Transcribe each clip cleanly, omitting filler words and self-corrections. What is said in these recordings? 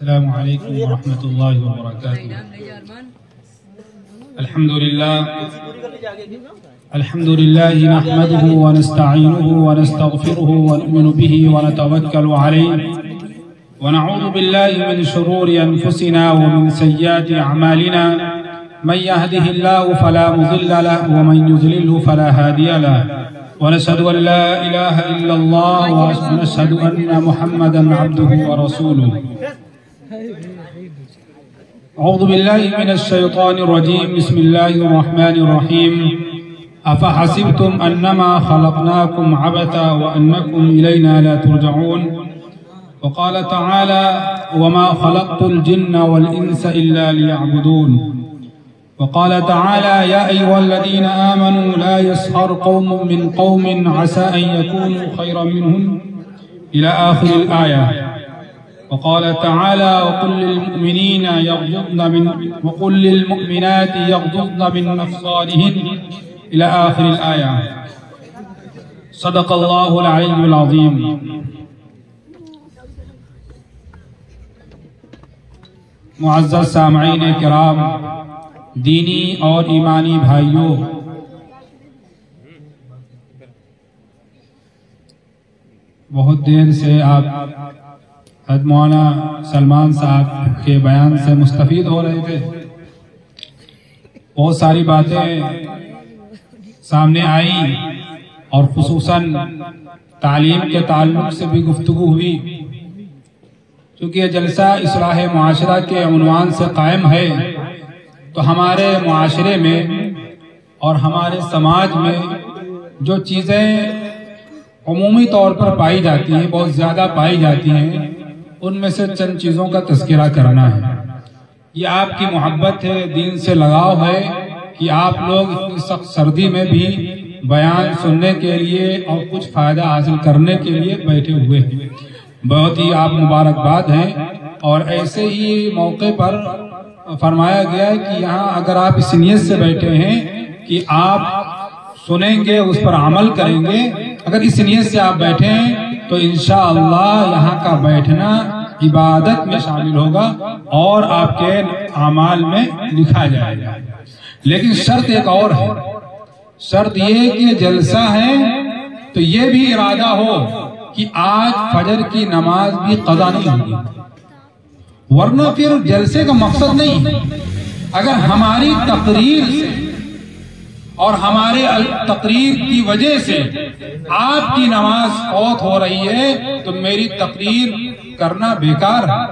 السلام علیکم ورحمۃ اللہ وبرکاتہ۔ الحمد للہ نحمده ونستعینه ونستغفره ونؤمن به ونتوکل علیہ ونعوذ باللہ من شرور انفسنا ومن سیئات اعمالنا من يهده الله فلا مضل له ومن يضلل فلا هادي له ونشهد ان لا اله الا الله ونشهد ان محمدا عبده ورسوله۔ اعوذ باللہ من الشیطان الرجیم، بسم اللہ الرحمن الرحیم۔ افحسبتم انما خلقناکم عبثا وانکم الینا لا ترجعون، وقال تعالی وما خلقت الجن والانس الا ليعبدون، وقال تعالی یا ایھا الذین آمنوا لا يسخر قوم من قوم عسى ان يكونوا خيرا منهم الى آخر الآیہ، وقال تعالى وقل للمؤمنات يغضضن من أبصارهن إلى آخر الآية۔ صدق الله العلي العظيم۔ معزز سامعین کرام، دینی اور ایمانی بھائیوں، بہت دیر سے آپ حضرت مولانا سلمان صاحب کے بیان سے مستفید ہو رہے تھے۔ بہت ساری باتیں سامنے آئیں اور خصوصاً تعلیم کے تعلق سے بھی گفتگو ہوئی۔ چونکہ یہ جلسہ اصلاح معاشرہ کے عنوان سے قائم ہے، تو ہمارے معاشرے میں اور ہمارے سماج میں جو چیزیں عمومی طور پر پائی جاتی ہیں، بہت زیادہ پائی جاتی ہیں، ان میں سے چند چیزوں کا تذکرہ کرنا ہے۔ یہ آپ کی محبت ہے، دین سے لگاؤ ہے کہ آپ لوگ اتنی سخت سردی میں بھی بیان سننے کے لیے اور کچھ فائدہ حاصل کرنے کے لیے بیٹھے ہوئے ہیں۔ بہت ہی آپ مبارکباد ہیں، اور ایسے ہی موقع پر فرمایا گیا ہے کہ یہاں اگر آپ اس نیت سے بیٹھے ہیں کہ آپ سنیں گے، اس پر عمل کریں گے، اگر اس نیت سے آپ بیٹھے ہیں تو انشاءاللہ یہاں کا بیٹھنا عبادت میں شامل ہوگا اور آپ کے اعمال میں لکھا جائے گا۔ لیکن شرط ایک اور ہے، شرط یہ کہ جلسہ ہے تو یہ بھی ارادہ ہو کہ آج فجر کی نماز بھی قضا نہیں ہوگی، ورنہ پھر جلسے کا مقصد نہیں ہے۔ اگر ہماری تقریر سے اور ہمارے تقریر کی وجہ سے آپ کی نماز فوت ہو رہی ہے تو میری تقریر کرنا بیکار ہے،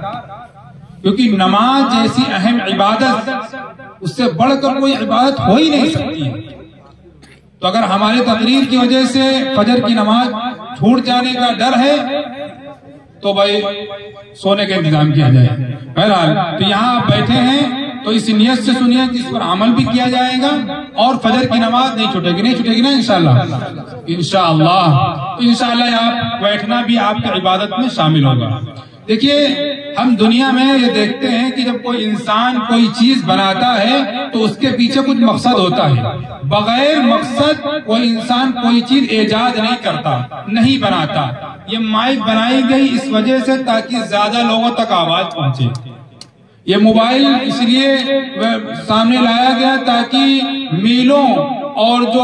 کیونکہ نماز جیسی اہم عبادت، اس سے بڑھ کر کوئی عبادت ہو ہی نہیں سکتی ہے۔ تو اگر ہماری تقریر کی وجہ سے فجر کی نماز چھوٹ جانے کا ڈر ہے تو بھائی سونے کا انتظام کیا جائے۔ بہرحال تو یہاں آپ بیٹھے ہیں تو اس نیت سے سنیے کہ اس پر عمل بھی کیا جائے گا، اور فجر کی نماز نہیں چھوٹے گی نا انشاءاللہ۔ انشاءاللہ آپ بیٹھنا بھی آپ کی عبادت میں شامل ہوگا۔ دیکھیے، ہم دنیا میں یہ دیکھتے ہیں کہ جب کوئی انسان کوئی چیز بناتا ہے تو اس کے پیچھے کچھ مقصد ہوتا ہے۔ بغیر مقصد کوئی انسان کوئی چیز ایجاد نہیں کرتا، نہیں بناتا۔ یہ مائک بنائی گئی اس وجہ سے تاکہ زیادہ لوگوں تک آواز پہنچے، یہ موبائل اس لیے سامنے لایا گیا تاکہ میلوں اور جو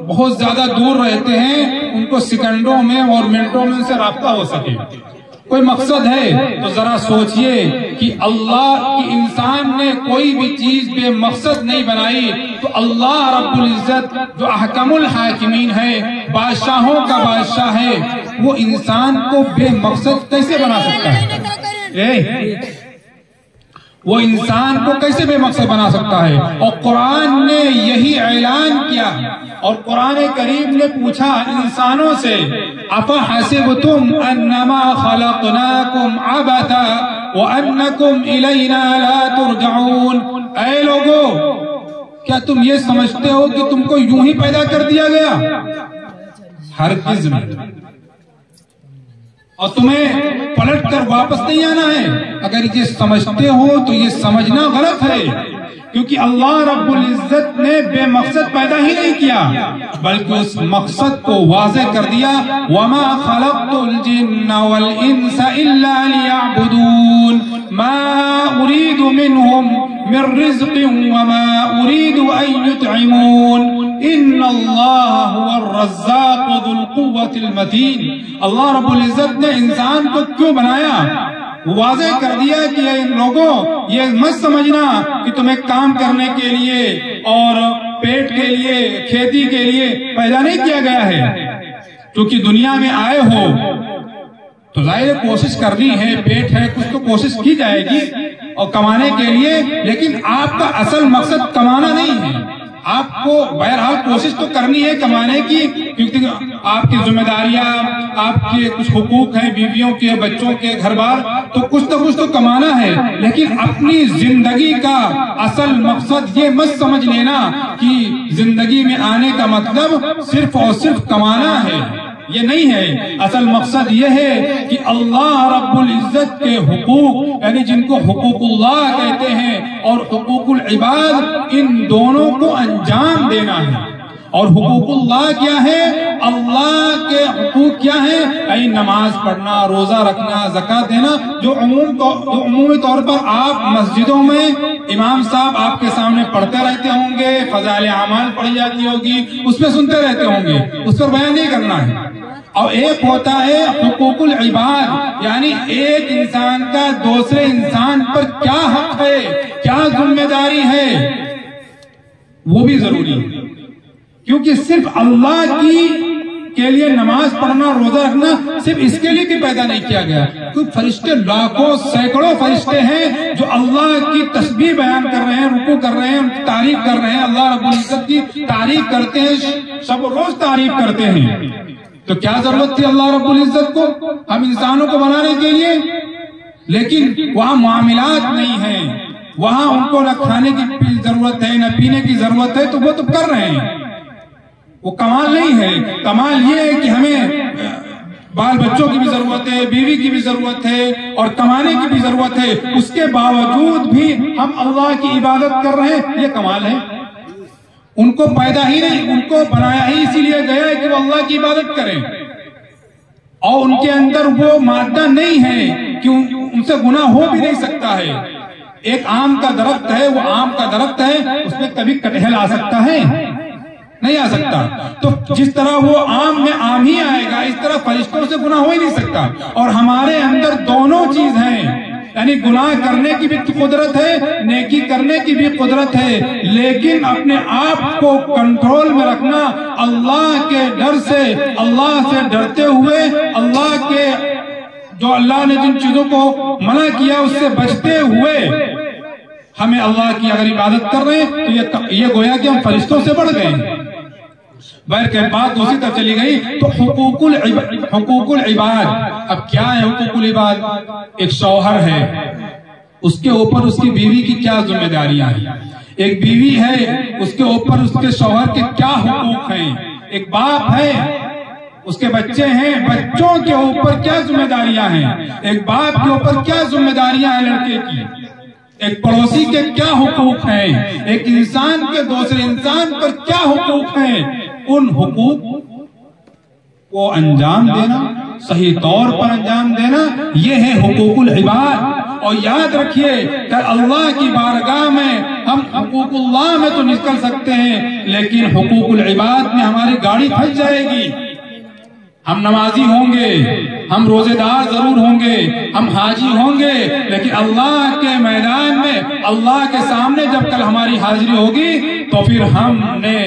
بہت زیادہ دور رہتے ہیں ان کو سیکنڈوں میں اور منٹوں میں ان سے رابطہ ہو سکے۔ کوئی مقصد ہے تو ذرا سوچئے کہ اللہ کی انسان نے کوئی بھی چیز بے مقصد نہیں بنائی، تو اللہ رب العزت جو احکم الحاکمین ہے، بادشاہوں کا بادشاہ ہے، وہ انسان کو بے مقصد کیسے بنا سکتا ہے؟ وہ انسان کو کیسے بے مقصد بنا سکتا ہے؟ اور قرآن نے یہی اعلان کیا، اور قرآن کریم نے پوچھا انسانوں سے افحسبتم انما خلقناکم عبثا وانکم الینا لا ترجعون، اے لوگو کیا تم یہ سمجھتے ہو کہ تم کو یوں ہی پیدا کر دیا گیا؟ ہرگز نہیں، اور تمہیں پلٹ کر واپس نہیں آنا ہے۔ اگر یہ سمجھتے ہو تو یہ سمجھنا غلط ہے، کیونکہ اللہ رب العزت نے بے مقصد پیدا ہی نہیں کیا، بلکہ اس مقصد کو واضح کر دیا، وَمَا خَلَقْتُ الْجِنَّ وَالْإِنسَ إِلَّا لِيَعْبُدُونَ، منهم من رزق وما أريد أن يطعمون إن الله هو الرزاق ذو القوة المتين. اللہ رب العزت نے انسان کو کیوں بنایا؟ واضح کر دیا کہ ان لوگوں یہ مت سمجھنا کہ تمہیں کام کرنے کے لیے اور پیٹ کے لیے کھیتی کے لیے پیدا نہیں کیا گیا ہے. کیونکہ دنیا میں آئے ہو تو ظاہر کوشش کرنی ہے، پیٹ ہے کچھ تو کوشش کی جائے گی اور کمانے کے لیے، لیکن آپ کا اصل مقصد کمانا نہیں ہے. آپ کو بہرحال کوشش تو کرنی ہے کمانے کی، کیونکہ آپ کی ذمہ داریاں، آپ کے کچھ حقوق ہیں، بیویوں کے، بچوں کے، گھر بار، تو کچھ نہ کچھ تو کمانا ہے. لیکن اپنی زندگی کا اصل مقصد یہ مت سمجھ لینا کہ زندگی میں آنے کا مطلب صرف اور صرف کمانا ہے. یہ نہیں ہے. اصل مقصد یہ ہے کہ اللہ رب العزت کے حقوق، یعنی جن کو حقوق اللہ کہتے ہیں اور حقوق العباد، ان دونوں کو انجام دینا ہے. اور حقوق اللہ کیا ہے؟ اللہ کے حقوق کیا ہے؟ یعنی نماز پڑھنا، روزہ رکھنا، زکوٰۃ دینا، جو عمومی طور پر آپ مسجدوں میں امام صاحب آپ کے سامنے پڑھتے رہتے ہوں گے، فضائل اعمال پڑھی جاتی ہوگی، اس میں سنتے رہتے ہوں گے، اس پر بیان نہیں کرنا ہے. اور ایک ہوتا ہے حقوق العباد، یعنی ایک انسان کا دوسرے انسان پر کیا حق ہے، کیا ذمہ داری ہے، وہ بھی ضروری ہے. کیونکہ صرف اللہ کے لیے نماز پڑھنا، روزہ رکھنا صرف اس کے لیے بھی پیدا نہیں کیا گیا. کیونکہ فرشتے لاکھوں سینکڑوں فرشتے ہیں جو اللہ کی تسبیح بیان کر رہے ہیں، رکوع کر رہے ہیں، ان کی تعریف کر رہے ہیں، اللہ رب العزت کی تعریف کرتے ہیں، شب و روز تعریف کرتے ہیں. تو کیا ضرورت تھی اللہ رب العزت کو ہم انسانوں کو بنانے کے لیے؟ لیکن وہاں معاملات نہیں ہیں، وہاں ان کو نہ کھانے کی ضرورت ہے نہ پینے کی ضرورت ہے، تو وہ تو کر رہے ہیں. وہ کمال نہیں ہے. کمال یہ ہے کہ ہمیں بال بچوں کی بھی ضرورت ہے، بیوی کی بھی ضرورت ہے اور کمانے کی بھی ضرورت ہے، اس کے باوجود بھی ہم اللہ کی عبادت کر رہے ہیں، یہ کمال ہے. ان کو پیدا ہی نہیں، ان کو بنایا ہی اسی لیے گیا ہے کہ وہ اللہ کی عبادت کریں، اور ان کے اندر وہ مادہ نہیں ہے کہ ان سے گناہ ہو بھی نہیں سکتا ہے. ایک آم کا درخت ہے، وہ آم کا درخت ہے، اس میں کبھی کٹہل آ سکتا ہے؟ نہیں آ سکتا. تو جس طرح وہ آم میں آم ہی آئے گا، اس طرح فرشتوں سے گناہ ہو ہی نہیں سکتا. اور ہمارے اندر دونوں چیز ہیں، یعنی گناہ کرنے کی بھی قدرت ہے، نیکی کرنے کی بھی قدرت ہے، لیکن اپنے آپ کو کنٹرول میں رکھنا، اللہ کے ڈر سے، اللہ سے ڈرتے ہوئے، اللہ کے جو اللہ نے جن چیزوں کو منع کیا اس سے بچتے ہوئے ہمیں اللہ کی اگر عبادت کر رہے ہیں تو یہ گویا کہ ہم فرشتوں سے بڑھ گئے. بہر کے بات دوسری طرف چلی گئی. تو حقوق العباد، اب کیا ہے حقوق العباد؟ ایک شوہر ہے، اس کے اوپر اس کی بیوی کی کیا ذمہ داریاں ہیں. ایک بیوی ہے، اس کے اوپر اس کے شوہر کے کیا حقوق ہیں. ایک باپ ہے، اس کے بچے ہیں، بچوں کے اوپر کیا ذمہ داریاں ہیں. ایک باپ کے اوپر کیا ذمہ داریاں ہیں لڑکے کی. ایک پڑوسی کے کیا حقوق ہیں. ایک انسان کے دوسرے انسان پر کیا حقوق ہیں. ان حقوق کو انجام دینا، صحیح طور پر انجام دینا، یہ ہے حقوق العباد. اور یاد رکھیے کہ اللہ کی بارگاہ میں ہم حقوق اللہ میں تو نکل سکتے ہیں، لیکن حقوق العباد میں ہماری گاڑی پھنس جائے گی. ہم نمازی ہوں گے، ہم روزے دار ضرور ہوں گے، ہم حاجی ہوں گے، لیکن اللہ کے میدان میں، اللہ کے سامنے جب کل ہماری حاضری ہوگی تو پھر ہم نے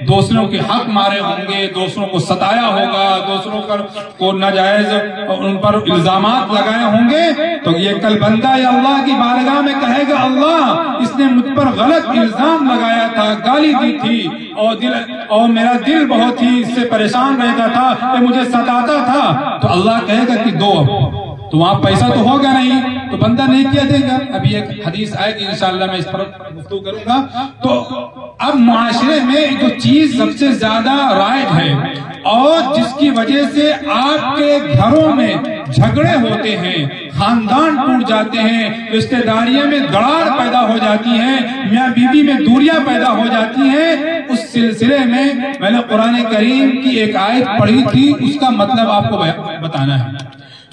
دوسروں کے حق مارے ہوں گے، دوسروں کو ستایا ہوگا، دوسروں کو ناجائز ان پر الزامات لگائے ہوں گے. تو یہ کل بندہ یا اللہ کی بارگاہ میں کہے گا اللہ اس نے مجھ پر غلط الزام لگایا تھا، گالی دی تھی، اور میرا دل بہت ہی اس سے پریشان رہتا تھا کہ مجھے ستاتا تھا. تو اللہ کہے گا کہ دو. تو وہاں پیسہ تو ہوگا نہیں، تو بندہ نہیں کیا دے گا. ابھی ایک حدیث آئے گی انشاءاللہ میں اس پر گفتگو کروں گا. تو اب معاشرے میں جو چیز سب سے زیادہ رائج ہے اور جس کی وجہ سے آپ کے گھروں میں جھگڑے ہوتے ہیں، خاندان ٹوٹ جاتے ہیں، رشتہ داریوں میں دراڑ پیدا ہو جاتی ہیں، میاں بیوی میں دوریاں پیدا ہو جاتی ہیں، اس سلسلے میں میں نے قرآن کریم کی ایک آیت پڑھی تھی، اس کا مطلب آپ کو بتانا ہے.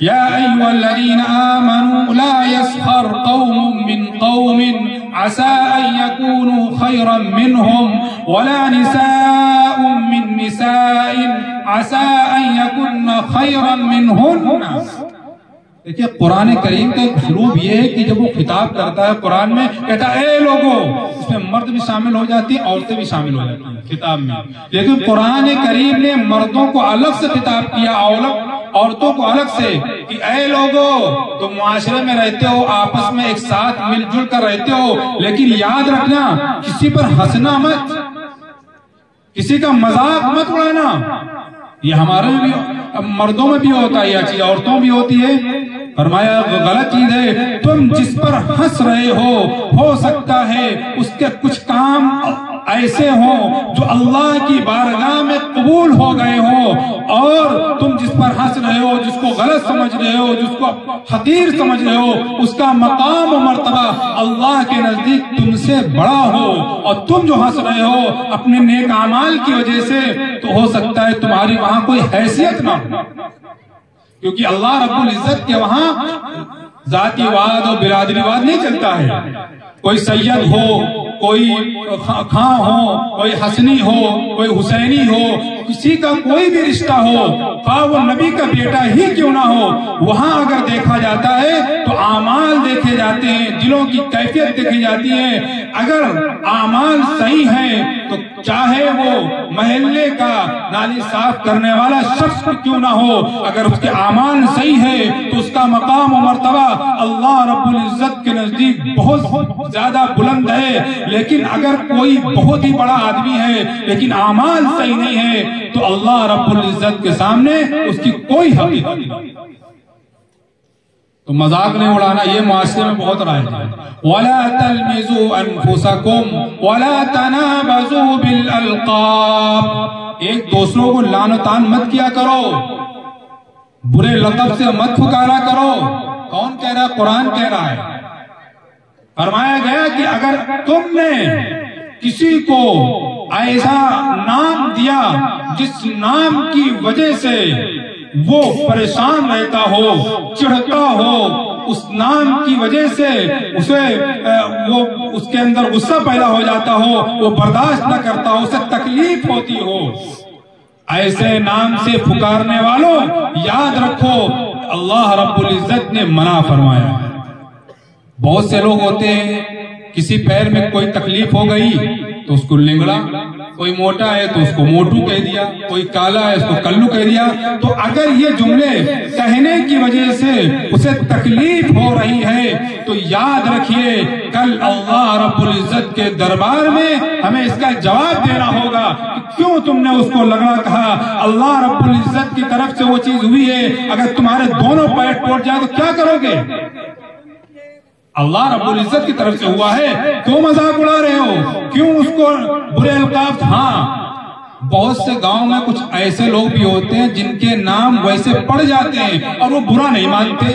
یا ایھا الذین آمنوا لا یسخر قوم من قوم عسى أن يكونوا خيرا منهم ولا نساء من نساء عسى أن يكن خيرا منهن. دیکھیے قرآن کریم کا ایک اسلوب یہ ہے کہ جب وہ خطاب کرتا ہے قرآن میں کہتا ہے اے لوگوں، اس میں مرد بھی شامل ہو جاتی ہیں، عورتیں بھی شامل ہو جاتی ہیں خطاب میں. لیکن قرآن کریم نے مردوں کو الگ سے خطاب کیا، عورتوں کو الگ سے، کہ اے لوگوں تم معاشرے میں رہتے ہو، آپس میں ایک ساتھ مل جل کر رہتے ہو، لیکن یاد رکھنا کسی پر ہنسنا مت، کسی کا مذاق مت اڑانا. یہ ہمارے بھی مردوں میں بھی ہوتا ہے، یہ چیز عورتوں بھی ہوتی ہے. فرمایا غلط چیز ہے. تم جس پر ہنس رہے ہو سکتا ہے اس کے کچھ کام ایسے ہوں جو اللہ کی بارگاہ میں قبول ہو گئے ہوں، اور تم جس پر ہنس رہے ہو، جس کو غلط سمجھ رہے ہو، جس کو حقیر سمجھ رہے ہو، اس کا مقام و مرتبہ اللہ کے نزدیک تم سے بڑا ہو. اور تم جو ہنس رہے ہو اپنے نیک اعمال کی وجہ سے، تو ہو سکتا ہے تمہاری وہاں کوئی حیثیت نہ ہو، کیونکہ اللہ رب العزت کے وہاں ذاتی واد اور برادری واد نہیں چلتا ہے. کوئی سید ہو، کوئی خاں ہو، کوئی حسنی ہو، کوئی حسینی ہو، کسی کا کوئی بھی رشتہ ہو، خواہ وہ نبی کا بیٹا ہی کیوں نہ ہو، وہاں اگر دیکھا جاتا ہے تو اعمال دیکھے جاتے ہیں، دلوں کی کیفیت دیکھی جاتی ہے. اگر اعمال صحیح ہیں تو چاہے وہ محلے کا نالی صاف کرنے والا شخص کیوں نہ ہو، اگر اس کے اعمال صحیح ہے تو اس کا مقام و مرتبہ اللہ رب العزت کے نزدیک بہت زیادہ بلند ہے. لیکن اگر کوئی بہت ہی بڑا آدمی ہے لیکن اعمال صحیح نہیں ہے تو اللہ رب العزت کے سامنے اس کی کوئی حقیقت نہیں. تو مذاق نہیں اڑانا، یہ معاشرے میں بہت رائج ہے. وَلَا تَلْمِزُوا أَنفُسَكُمْ وَلَا تَنَابَزُوا بِالْأَلْقَابِ. ایک دوسروں کو لعن و طعن مت کیا کرو، برے لقب سے مت پکارا کرو. کون کہہ رہا ہے؟ قرآن کہہ رہا ہے. فرمایا گیا کہ اگر تم نے کسی کو ایسا نام دیا جس نام کی وجہ سے وہ پریشان رہتا ہو، چڑھتا ہو، اس نام کی وجہ سے اس کے اندر غصہ پیدا ہو جاتا ہو، وہ برداشت نہ کرتا ہو، اسے تکلیف ہوتی ہو، ایسے نام سے پکارنے والوں یاد رکھو اللہ رب العزت نے منع فرمایا. بہت سے لوگ ہوتے ہیں کسی پیر میں کوئی تکلیف ہو گئی تو اس کو لنگڑا، کوئی موٹا ہے تو اس کو موٹو کہہ دیا، کوئی کالا ہے اس کو کلو کہہ دیا. تو اگر یہ جملے کہنے کی وجہ سے اسے تکلیف ہو رہی ہے تو یاد رکھیے کل اللہ رب العزت کے دربار میں ہمیں اس کا جواب دینا ہوگا کہ کیوں تم نے اس کو لنگڑا کہا. اللہ رب العزت کی طرف سے وہ چیز ہوئی ہے، اگر تمہارے دونوں پیر ٹوٹ جائے تو کیا کرو گے؟ اللہ رب العزت کی طرف سے ہوا ہے، کیوں مذاق اڑا رہے ہو؟ کیوں اس کو برے القاب؟ ہاں، بہت سے گاؤں میں کچھ ایسے لوگ بھی ہوتے ہیں جن کے نام ویسے پڑ جاتے ہیں اور وہ برا نہیں مانتے.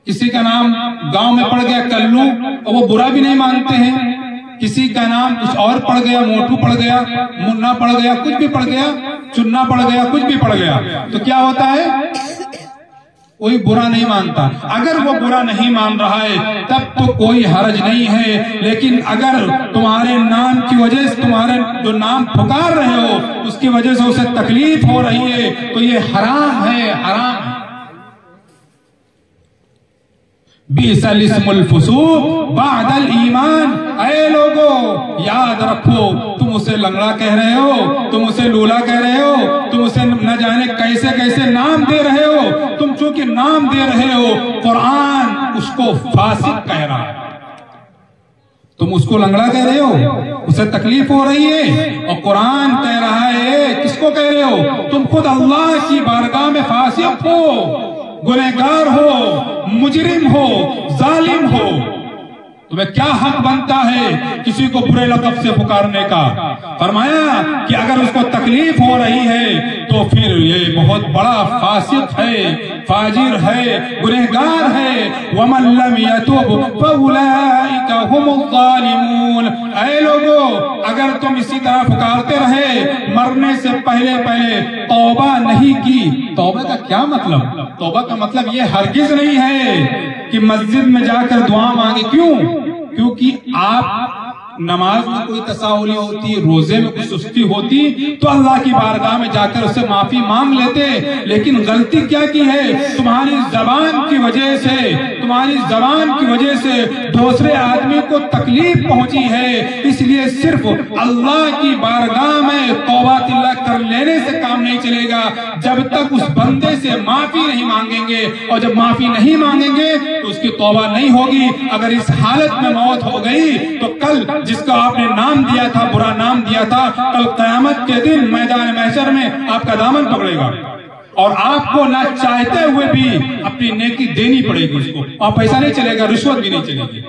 کسی کا نام گاؤں میں پڑ گیا کلو اور وہ برا بھی نہیں مانتے ہیں. کسی کا نام کچھ اور پڑ گیا، موٹو پڑ گیا، منا پڑ گیا، کچھ بھی پڑ گیا، چننا پڑ گیا، کچھ بھی پڑ گیا، تو کیا ہوتا ہے؟ کوئی برا نہیں مانتا. اگر وہ برا نہیں مان رہا ہے تب تو کوئی حرج نہیں ہے، لیکن اگر تمہارے نام کی وجہ سے، تمہارے جو نام پکار رہے ہو اس کی وجہ سے اسے تکلیف ہو رہی ہے تو یہ حرام ہے، حرام ہے. بئس الاسم الفسوق بعد الایمان. اے لوگو یاد رکھو، تم اسے لنگڑا کہہ رہے ہو، تم اسے لولا کہہ رہے ہو، تم اسے نہ جانے کیسے کیسے نام دے رہے ہو. تم چونکہ نام دے رہے ہو، قرآن اس کو فاسق کہہ رہا ہے. تم اس کو لنگڑا کہہ رہے ہو، اسے تکلیف ہو رہی ہے، اور قرآن کہہ رہا ہے کس کو کہہ رہے ہو؟ تم خود اللہ کی بارگاہ میں فاسق ہو، گنہگار ہو، مجرم ہو، ظالم ہو. تمہیں کیا حق بنتا ہے کسی کو برے لقب سے پکارنے کا؟ فرمایا کہ اگر اس کو تکلیف ہو رہی ہے تو پھر یہ بہت بڑا فاسق ہے، فاجر ہے، گنہگار ہے. وَمَن لَّمْ يَتُوبْ فَأُولَٰئِكَ هُمُ الظَّالِمُونَ. اے لوگو اگر تم اسی طرح پکارتے رہے، مرنے سے پہلے توبہ نہیں کی. توبہ کا کیا مطلب؟ توبہ کا مطلب یہ ہرگز نہیں ہے کہ مسجد میں جا کر دعا مانگے. کیوں؟ کیونکہ آپ نماز میں کوئی تساہلی ہوتی، روزے میں کوئی سستی ہوتی تو اللہ کی بارگاہ میں جا کر اس سے معافی مانگ لیتے، لیکن غلطی کیا کی ہے؟ تمہاری زبان کی وجہ سے، تمہاری زبان کی وجہ سے دوسرے آدمی کو تکلیف پہنچی ہے، اس لیے صرف اللہ کی بارگاہ میں توبہ اللہ کر لینے سے کام نہیں چلے گا جب تک اس بندے سے معافی نہیں مانگیں گے، اور جب معافی نہیں مانگیں گے تو اس کی توبہ نہیں ہوگی۔ اگر اس حالت میں موت ہو گئی تو کل جس کا آپ نے نام دیا تھا، برا نام دیا تھا، کل قیامت کے دن میدان محشر میں آپ کا دامن پکڑے گا، اور آپ کو نہ چاہتے ہوئے بھی اپنی نیکی دینی پڑے گی اس کو، اور پیسہ نہیں چلے گا، رشوت بھی نہیں چلے گی۔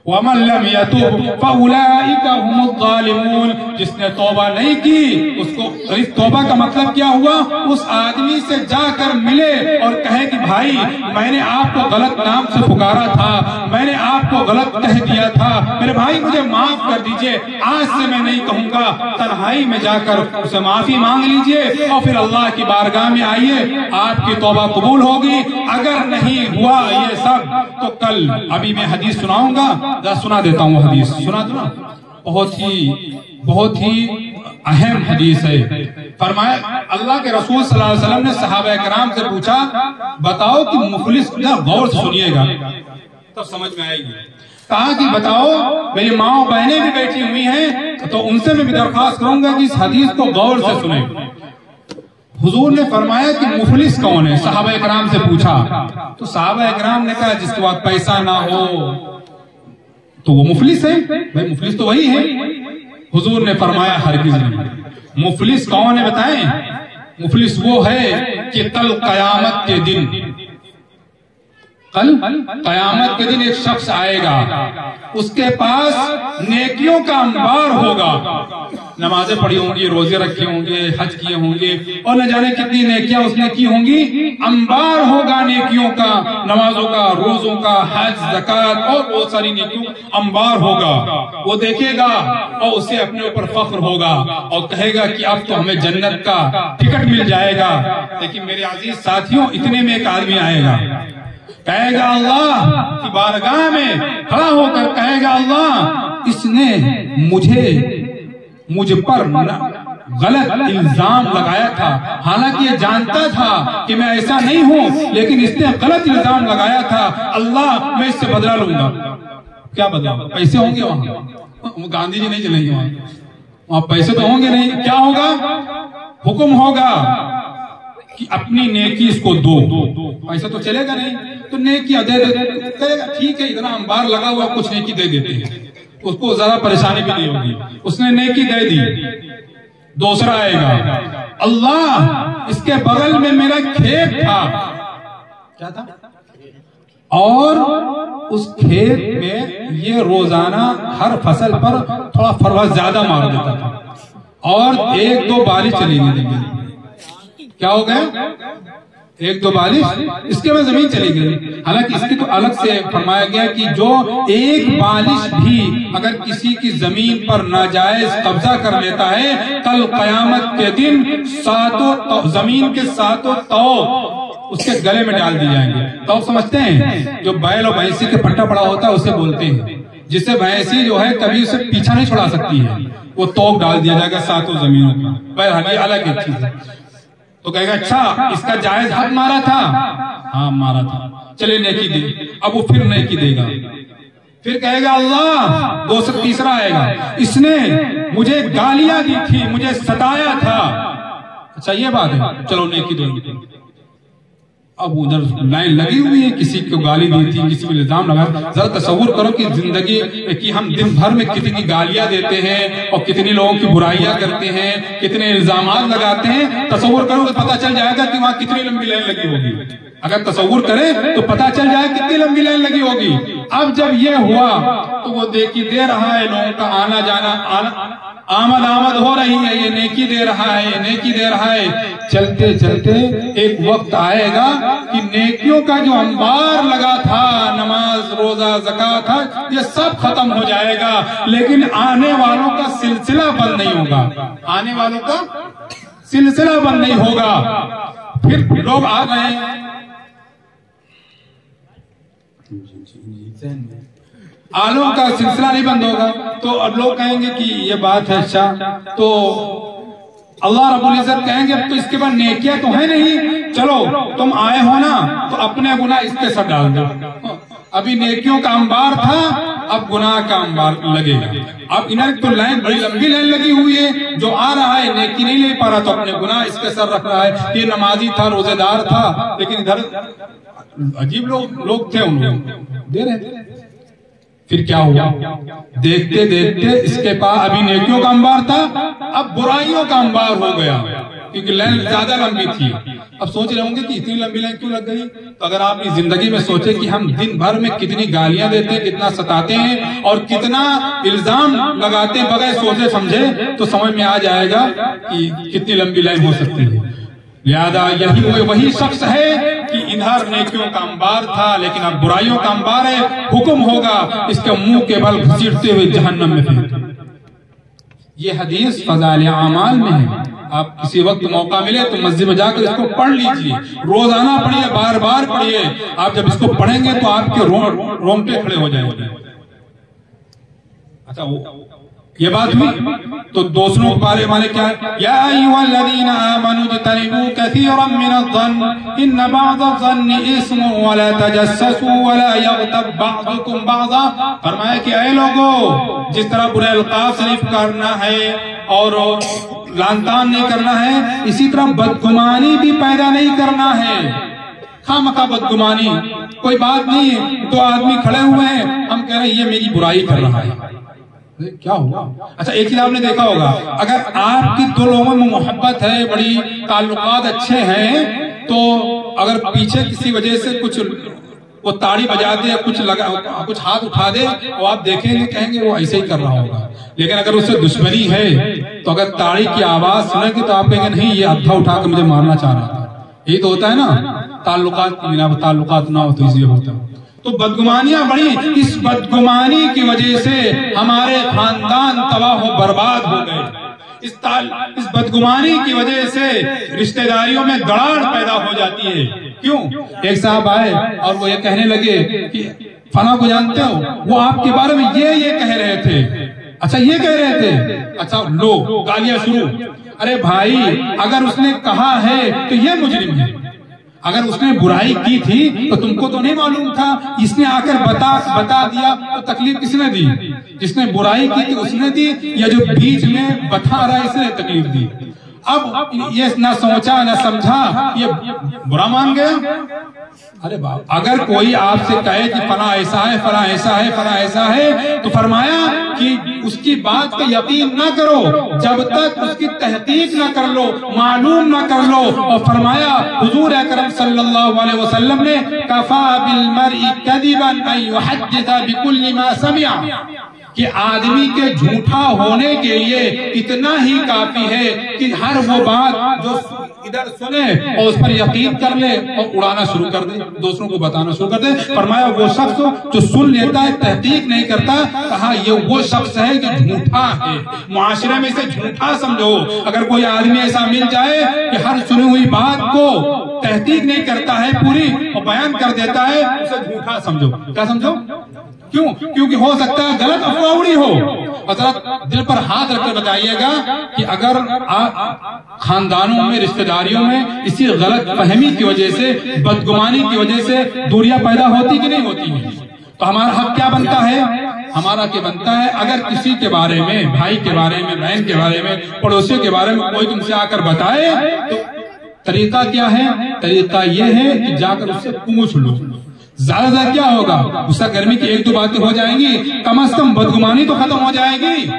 وَمَن لَّمْ يَتُوبْ فَأُولَٰئِكَ هُمُ الظَّالِمُونَ، جس نے توبہ نہیں کی اس کو، توبہ کا مطلب کیا ہوا؟ اس آدمی سے جا کر ملے اور کہے کہ بھائی میں نے آپ کو غلط نام سے پکارا تھا، میں نے آپ کو غلط کہہ دیا تھا، میرے بھائی مجھے معاف کر دیجئے، آج سے میں نہیں کہوں گا، تنہائی میں جا کر اسے معافی مانگ لیجئے اور پھر اللہ کی بارگاہ میں آئیے، آپ کی توبہ قبول ہوگی۔ اگر نہیں ہوا یہ سب تو کل ابھی میں حدیث سناؤں گا، سنا دیتا ہوں حدیث، سنا دوں نا، بہت ہی اہم حدیث ہے۔ فرمایا اللہ کے رسول صلی اللہ علیہ وسلم نے صحابہ کرام سے پوچھا بتاؤ کہ مفلس، غور سے سنیے گا تب سمجھ میں آئے گی، کہا کہ بتاؤ میری ماں بہنیں بھی بیٹھی ہوئی ہیں تو ان سے میں بھی درخواست کروں گا کہ اس حدیث کو غور سے سنیں۔ حضور نے فرمایا کہ مفلس کون ہے؟ صحابہ کرام سے پوچھا تو صحابہ کرام نے کہا جس کے پاس پیسہ نہ ہو تو وہ مفلس ہے۔ بھائی مفلس تو وہی ہے۔ حضور نے فرمایا ہرگز نہیں۔ مفلس کون ہے بتائیں؟ مفلس وہ ہے کہ کل قیامت کے دن، کل قیامت کے دن ایک شخص آئے گا، اس کے پاس نیکیوں کا انبار ہوگا، نمازیں پڑھی ہوں گی، روزے رکھے ہوں گے، حج کیے ہوں گے، اور نہ جانے کتنی نیکیاں اس نے کی ہوں گی، انبار ہوگا نیکیوں کا، نمازوں کا، روزوں کا، حج، زکوٰۃ اور بہت ساری نیکیوں کا انبار ہوگا۔ وہ دیکھے گا اور اسے اپنے اوپر فخر ہوگا اور کہے گا کہ اب تو ہمیں جنت کا ٹکٹ مل جائے گا۔ لیکن میرے عزیز ساتھیوں، اتنے میں ایک آدمی آئے گا، کہے گا اللہ کی بارگاہ میں کھڑا ہو کر کہے گا اللہ اس نے مجھ پر غلط الزام لگایا تھا، حالانکہ یہ جانتا تھا کہ میں ایسا نہیں ہوں، لیکن اس نے غلط الزام لگایا تھا، اللہ میں اس سے بدلہ لوں گا۔ کیا بدلہ؟ پیسے ہوں گے وہاں، گاندھی جی نہیں چلیں گے وہاں پیسے تو ہوں گے نہیں، کیا ہوگا؟ حکم ہوگا کہ اپنی نیکی اس کو دو، پیسہ تو چلے گا نہیں تو نیکی دے کہے گا ٹھیک ہے اتنا انبار لگا ہوا کچھ نیکی دے دیتے ہیں، اس کو زیادہ پریشانی بھی نہیں ہوگی، اس نے نیکی دے دی۔ دوسرا آئے گا اللہ اس کے بغل میں میرا کھیت تھا، کیا تھا؟ اور اس کھیت میں یہ روزانہ ہر فصل پر تھوڑا فروا زیادہ مار دیتا تھا اور ایک دو بارش چلی گئی، کیا ہو گیا؟ ایک دو بارش اس کے بعد زمین چلی گئی۔ حالانکہ اس کی تو الگ سے فرمایا گیا کہ جو ایک بارش بھی اگر کسی کی زمین پر ناجائز قبضہ کر لیتا ہے، کل قیامت کے دن زمین کے ساتوں تو اس کے گلے میں ڈال دی جائیں گے۔ تو سمجھتے ہیں جو بیل اور بھینسی کے پٹا پڑا ہوتا ہے اسے بولتے ہیں، جس سے بھینسی جو ہے کبھی اسے پیچھا نہیں چھڑا سکتی ہے، وہ توق ڈال دیا جائے گا ساتوں زمینوں کا۔ بہرحال یہ الگ ایک چیز ہے۔ تو کہے گا اچھا اس کا جائز حق مارا تھا؟ ہاں مارا تھا، چلے نیکی دے۔ اب وہ پھر نیکی دے گا، پھر کہے گا اللہ دوسرا تیسرا آئے گا اس نے مجھے گالیاں دی تھی، مجھے ستایا تھا، اچھا یہ بات ہے چلو نیکی دیں گے۔ اب ادھر لائن لگی ہوئی ہے، کسی کو گالی دی تھی، کسی کو الزام لگا۔ ذرا تصور کرو کہ زندگی کہ ہم دن بھر میں کتنی گالیاں دیتے ہیں اور کتنی لوگوں کی برائیاں کرتے ہیں، کتنے الزامات لگاتے ہیں۔ تصور کرو تو پتہ چل جائے گا کہ وہاں کتنی لمبی لائن لگی ہوگی۔ اگر تصور کریں تو پتہ چل جائے کتنی لمبی لائن لگی ہوگی۔ اب جب یہ ہوا تو وہ دیکھی دے رہا ہے، لوگوں کا آنا جانا، آمد ہو رہی ہے، یہ نیکی دے رہا ہے، یہ نیکی دے رہا ہے۔ چلتے چلتے ایک وقت آئے گا کہ نیکیوں کا جو انبار لگا تھا، نماز، روزہ، زکوٰۃ، یہ سب ختم ہو جائے گا، لیکن آنے والوں کا سلسلہ بند نہیں ہوگا، آنے والوں کا سلسلہ بند نہیں ہوگا۔ پھر لوگ آ رہے ہیں آلوں کا سلسلہ نہیں بند ہوگا تو اب لوگ کہیں گے کہ یہ بات ہے اچھا، تو اللہ رب العزت کہیں گے اب تو اس کے بعد نیکیاں تو ہیں نہیں، چلو تم آئے ہو نا تو اپنے گناہ اس کے ساتھ ڈال دو۔ ابھی نیکیوں کا انبار تھا، اب گناہ کا انبار لگے گا۔ اب انہیں تو لائن بڑی لمبی لائن لگی ہوئی ہے، جو آ رہا ہے نیکی نہیں لے پا رہا تو اپنے گناہ اس کے سر رکھ رہا ہے۔ یہ نمازی تھا، روزے دار تھا، لیکن ادھر عجیب لوگ تھے، ان لوگ دے رہے تھے۔ پھر کیا ہوا؟ دیکھتے دیکھتے اس کے پاس ابھی نیکیوں کا انبار تھا، اب برائیوں کا انبار ہو گیا، کیونکہ لائن زیادہ لمبی تھی۔ اب سوچ رہے ہوں گے کہ اتنی لمبی لائن کیوں لگ گئی؟ تو اگر آپ اپنی زندگی میں سوچیں کہ ہم دن بھر میں کتنی گالیاں دیتے ہیں، کتنا ستاتے ہیں اور کتنا الزام لگاتے ہیں بغیر سوچے سمجھے، تو سمجھ میں آ جائے گا کہ کتنی لمبی لائن ہو سکتی ہے۔ لہذا یہی وہی شخص ہے کہ ادھر نیکیوں کا انبار تھا لیکن اب برائیوں کا انبار ہے، حکم ہوگا اس کے منہ کے بل گھسیٹتے ہوئے جہنم میں پھینک۔ یہ حدیث فضائل اعمال میں ہے، آپ کسی وقت موقع ملے تو مسجد میں جا کر اس کو پڑھ لیجئے، روزانہ پڑھیے، بار بار پڑھیے۔ آپ جب اس کو پڑھیں گے تو آپ کے رونگٹے کھڑے ہو جائیں گے۔ اچھا یہ بات ہوئی تو دوسروں کے بارے میں کیا ہے؟ یا ایھا الذین آمنوا اجتنبوا کثیرا من الظن ان بعض الظن اسم ولا تجسسوا ولا یغتب بعضکم بعضا۔ فرمایا کہ اے لوگو، جس طرح برے القاب سے نہیں کرنا ہے اور لعن طعن نہیں کرنا ہے، اسی طرح بدگمانی بھی پیدا نہیں کرنا ہے۔ خامخواہ بدگمانی کوئی بات نہیں ہے، دو آدمی کھڑے ہوئے ہیں، ہم کہہ رہے ہیں یہ میری برائی کر رہا ہے، کیا ہوا؟ اچھا ایک چیز آپ نے دیکھا ہوگا، اگر آپ کی دو لوگوں میں محبت ہے، بڑی تعلقات اچھے ہیں، تو اگر پیچھے کسی وجہ سے کچھ وہ تاڑی بجا دے، کچھ ہاتھ اٹھا دے، وہ آپ دیکھیں گے کہیں گے وہ ایسے ہی کر رہا ہوگا۔ لیکن اگر اس سے دشمنی ہے تو اگر تاڑی کی آواز سنیں گے تو آپ کہیں گے نہیں یہ ہتھا اٹھا کر مجھے مارنا چاہ رہا تھا۔ یہی تو ہوتا ہے نا، تعلقات کی بنا پر تعلقات نہ ہو تو اسی ہوتا ہے۔ تو بدگمانیاں بڑی، اس بدگمانی کی وجہ سے ہمارے خاندان تباہ و برباد ہو گئے۔ اس بدگمانی کی وجہ سے رشتہ داریوں میں دراڑ پیدا ہو جاتی ہے۔ کیوں؟ ایک صاحب آئے اور وہ یہ کہنے لگے کہ فلاں کو جانتے ہو، وہ آپ کے بارے میں یہ کہہ رہے تھے۔ اچھا یہ کہہ رہے تھے، اچھا لو گالیاں شروع۔ ارے بھائی اگر اس نے کہا ہے تو یہ مجرم ہے، اگر اس نے برائی کی تھی تو تم کو تو نہیں معلوم تھا، اس نے آ کر بتا دیا تو تکلیف کس نے دی؟ جس نے برائی کی تھی اس نے دی، یا جو بیچ میں بتا رہا ہے اس نے تکلیف دی؟ اب یہ نہ سوچا نہ سمجھا، یہ برا مان گیا۔ ارے باپ، اگر کوئی آپ سے کہے کہ فلاں ایسا ہے، فلاں ایسا ہے، فلاں ایسا ہے، تو فرمایا کہ اس کی بات پہ یقین نہ کرو جب تک اس کی تحقیق نہ کر لو، معلوم نہ کر لو۔ اور فرمایا حضور اکرم صلی اللہ علیہ وسلم نے کفا بالمرء کذبا ان یحدث بکل ما سمع، کہ آدمی کے جھوٹا ہونے کے لیے اتنا ہی کافی ہے کہ ہر وہ بات جو ادھر سنے اور اس پر یقین کر لے اور اڑانا شروع کر دے، دوسروں کو بتانا شروع کر دے۔ فرمایا وہ شخص جو سن لیتا ہے تحقیق نہیں کرتا، کہا یہ وہ شخص ہے جو جھوٹا ہے، معاشرے میں اسے جھوٹا سمجھو۔ اگر کوئی آدمی ایسا مل جائے کہ ہر سنی ہوئی بات کو تحقیق نہیں کرتا ہے پوری اور بیان کر دیتا ہے، اسے جھوٹا سمجھو۔ کیا سمجھو؟ کیوں؟ کیونکہ ہو سکتا ہے غلط افواہی ہو۔ حضرت دل پر ہاتھ رکھ کر بتائیے گا کہ اگر خاندانوں میں، رشتہ داریوں میں اسی غلط فہمی کی وجہ سے، بدگمانی کی وجہ سے دوریاں پیدا ہوتی کہ نہیں ہوتی ہیں، تو ہمارا حق کیا بنتا ہے؟ ہمارا کیا بنتا ہے؟ اگر کسی کے بارے میں، بھائی کے بارے میں، بہن کے بارے میں، پڑوسیوں کے بارے میں کوئی تم سے آ کر بتائے تو طریقہ کیا ہے؟ طریقہ یہ ہے کہ جا کر اس سے پوچھ لو۔ زیادہ زیادہ کیا ہوگا؟ غصہ گرمی کی ایک دو باتیں ہو جائیں گی، کم از کم بدگمانی تو ختم ہو جائے گی۔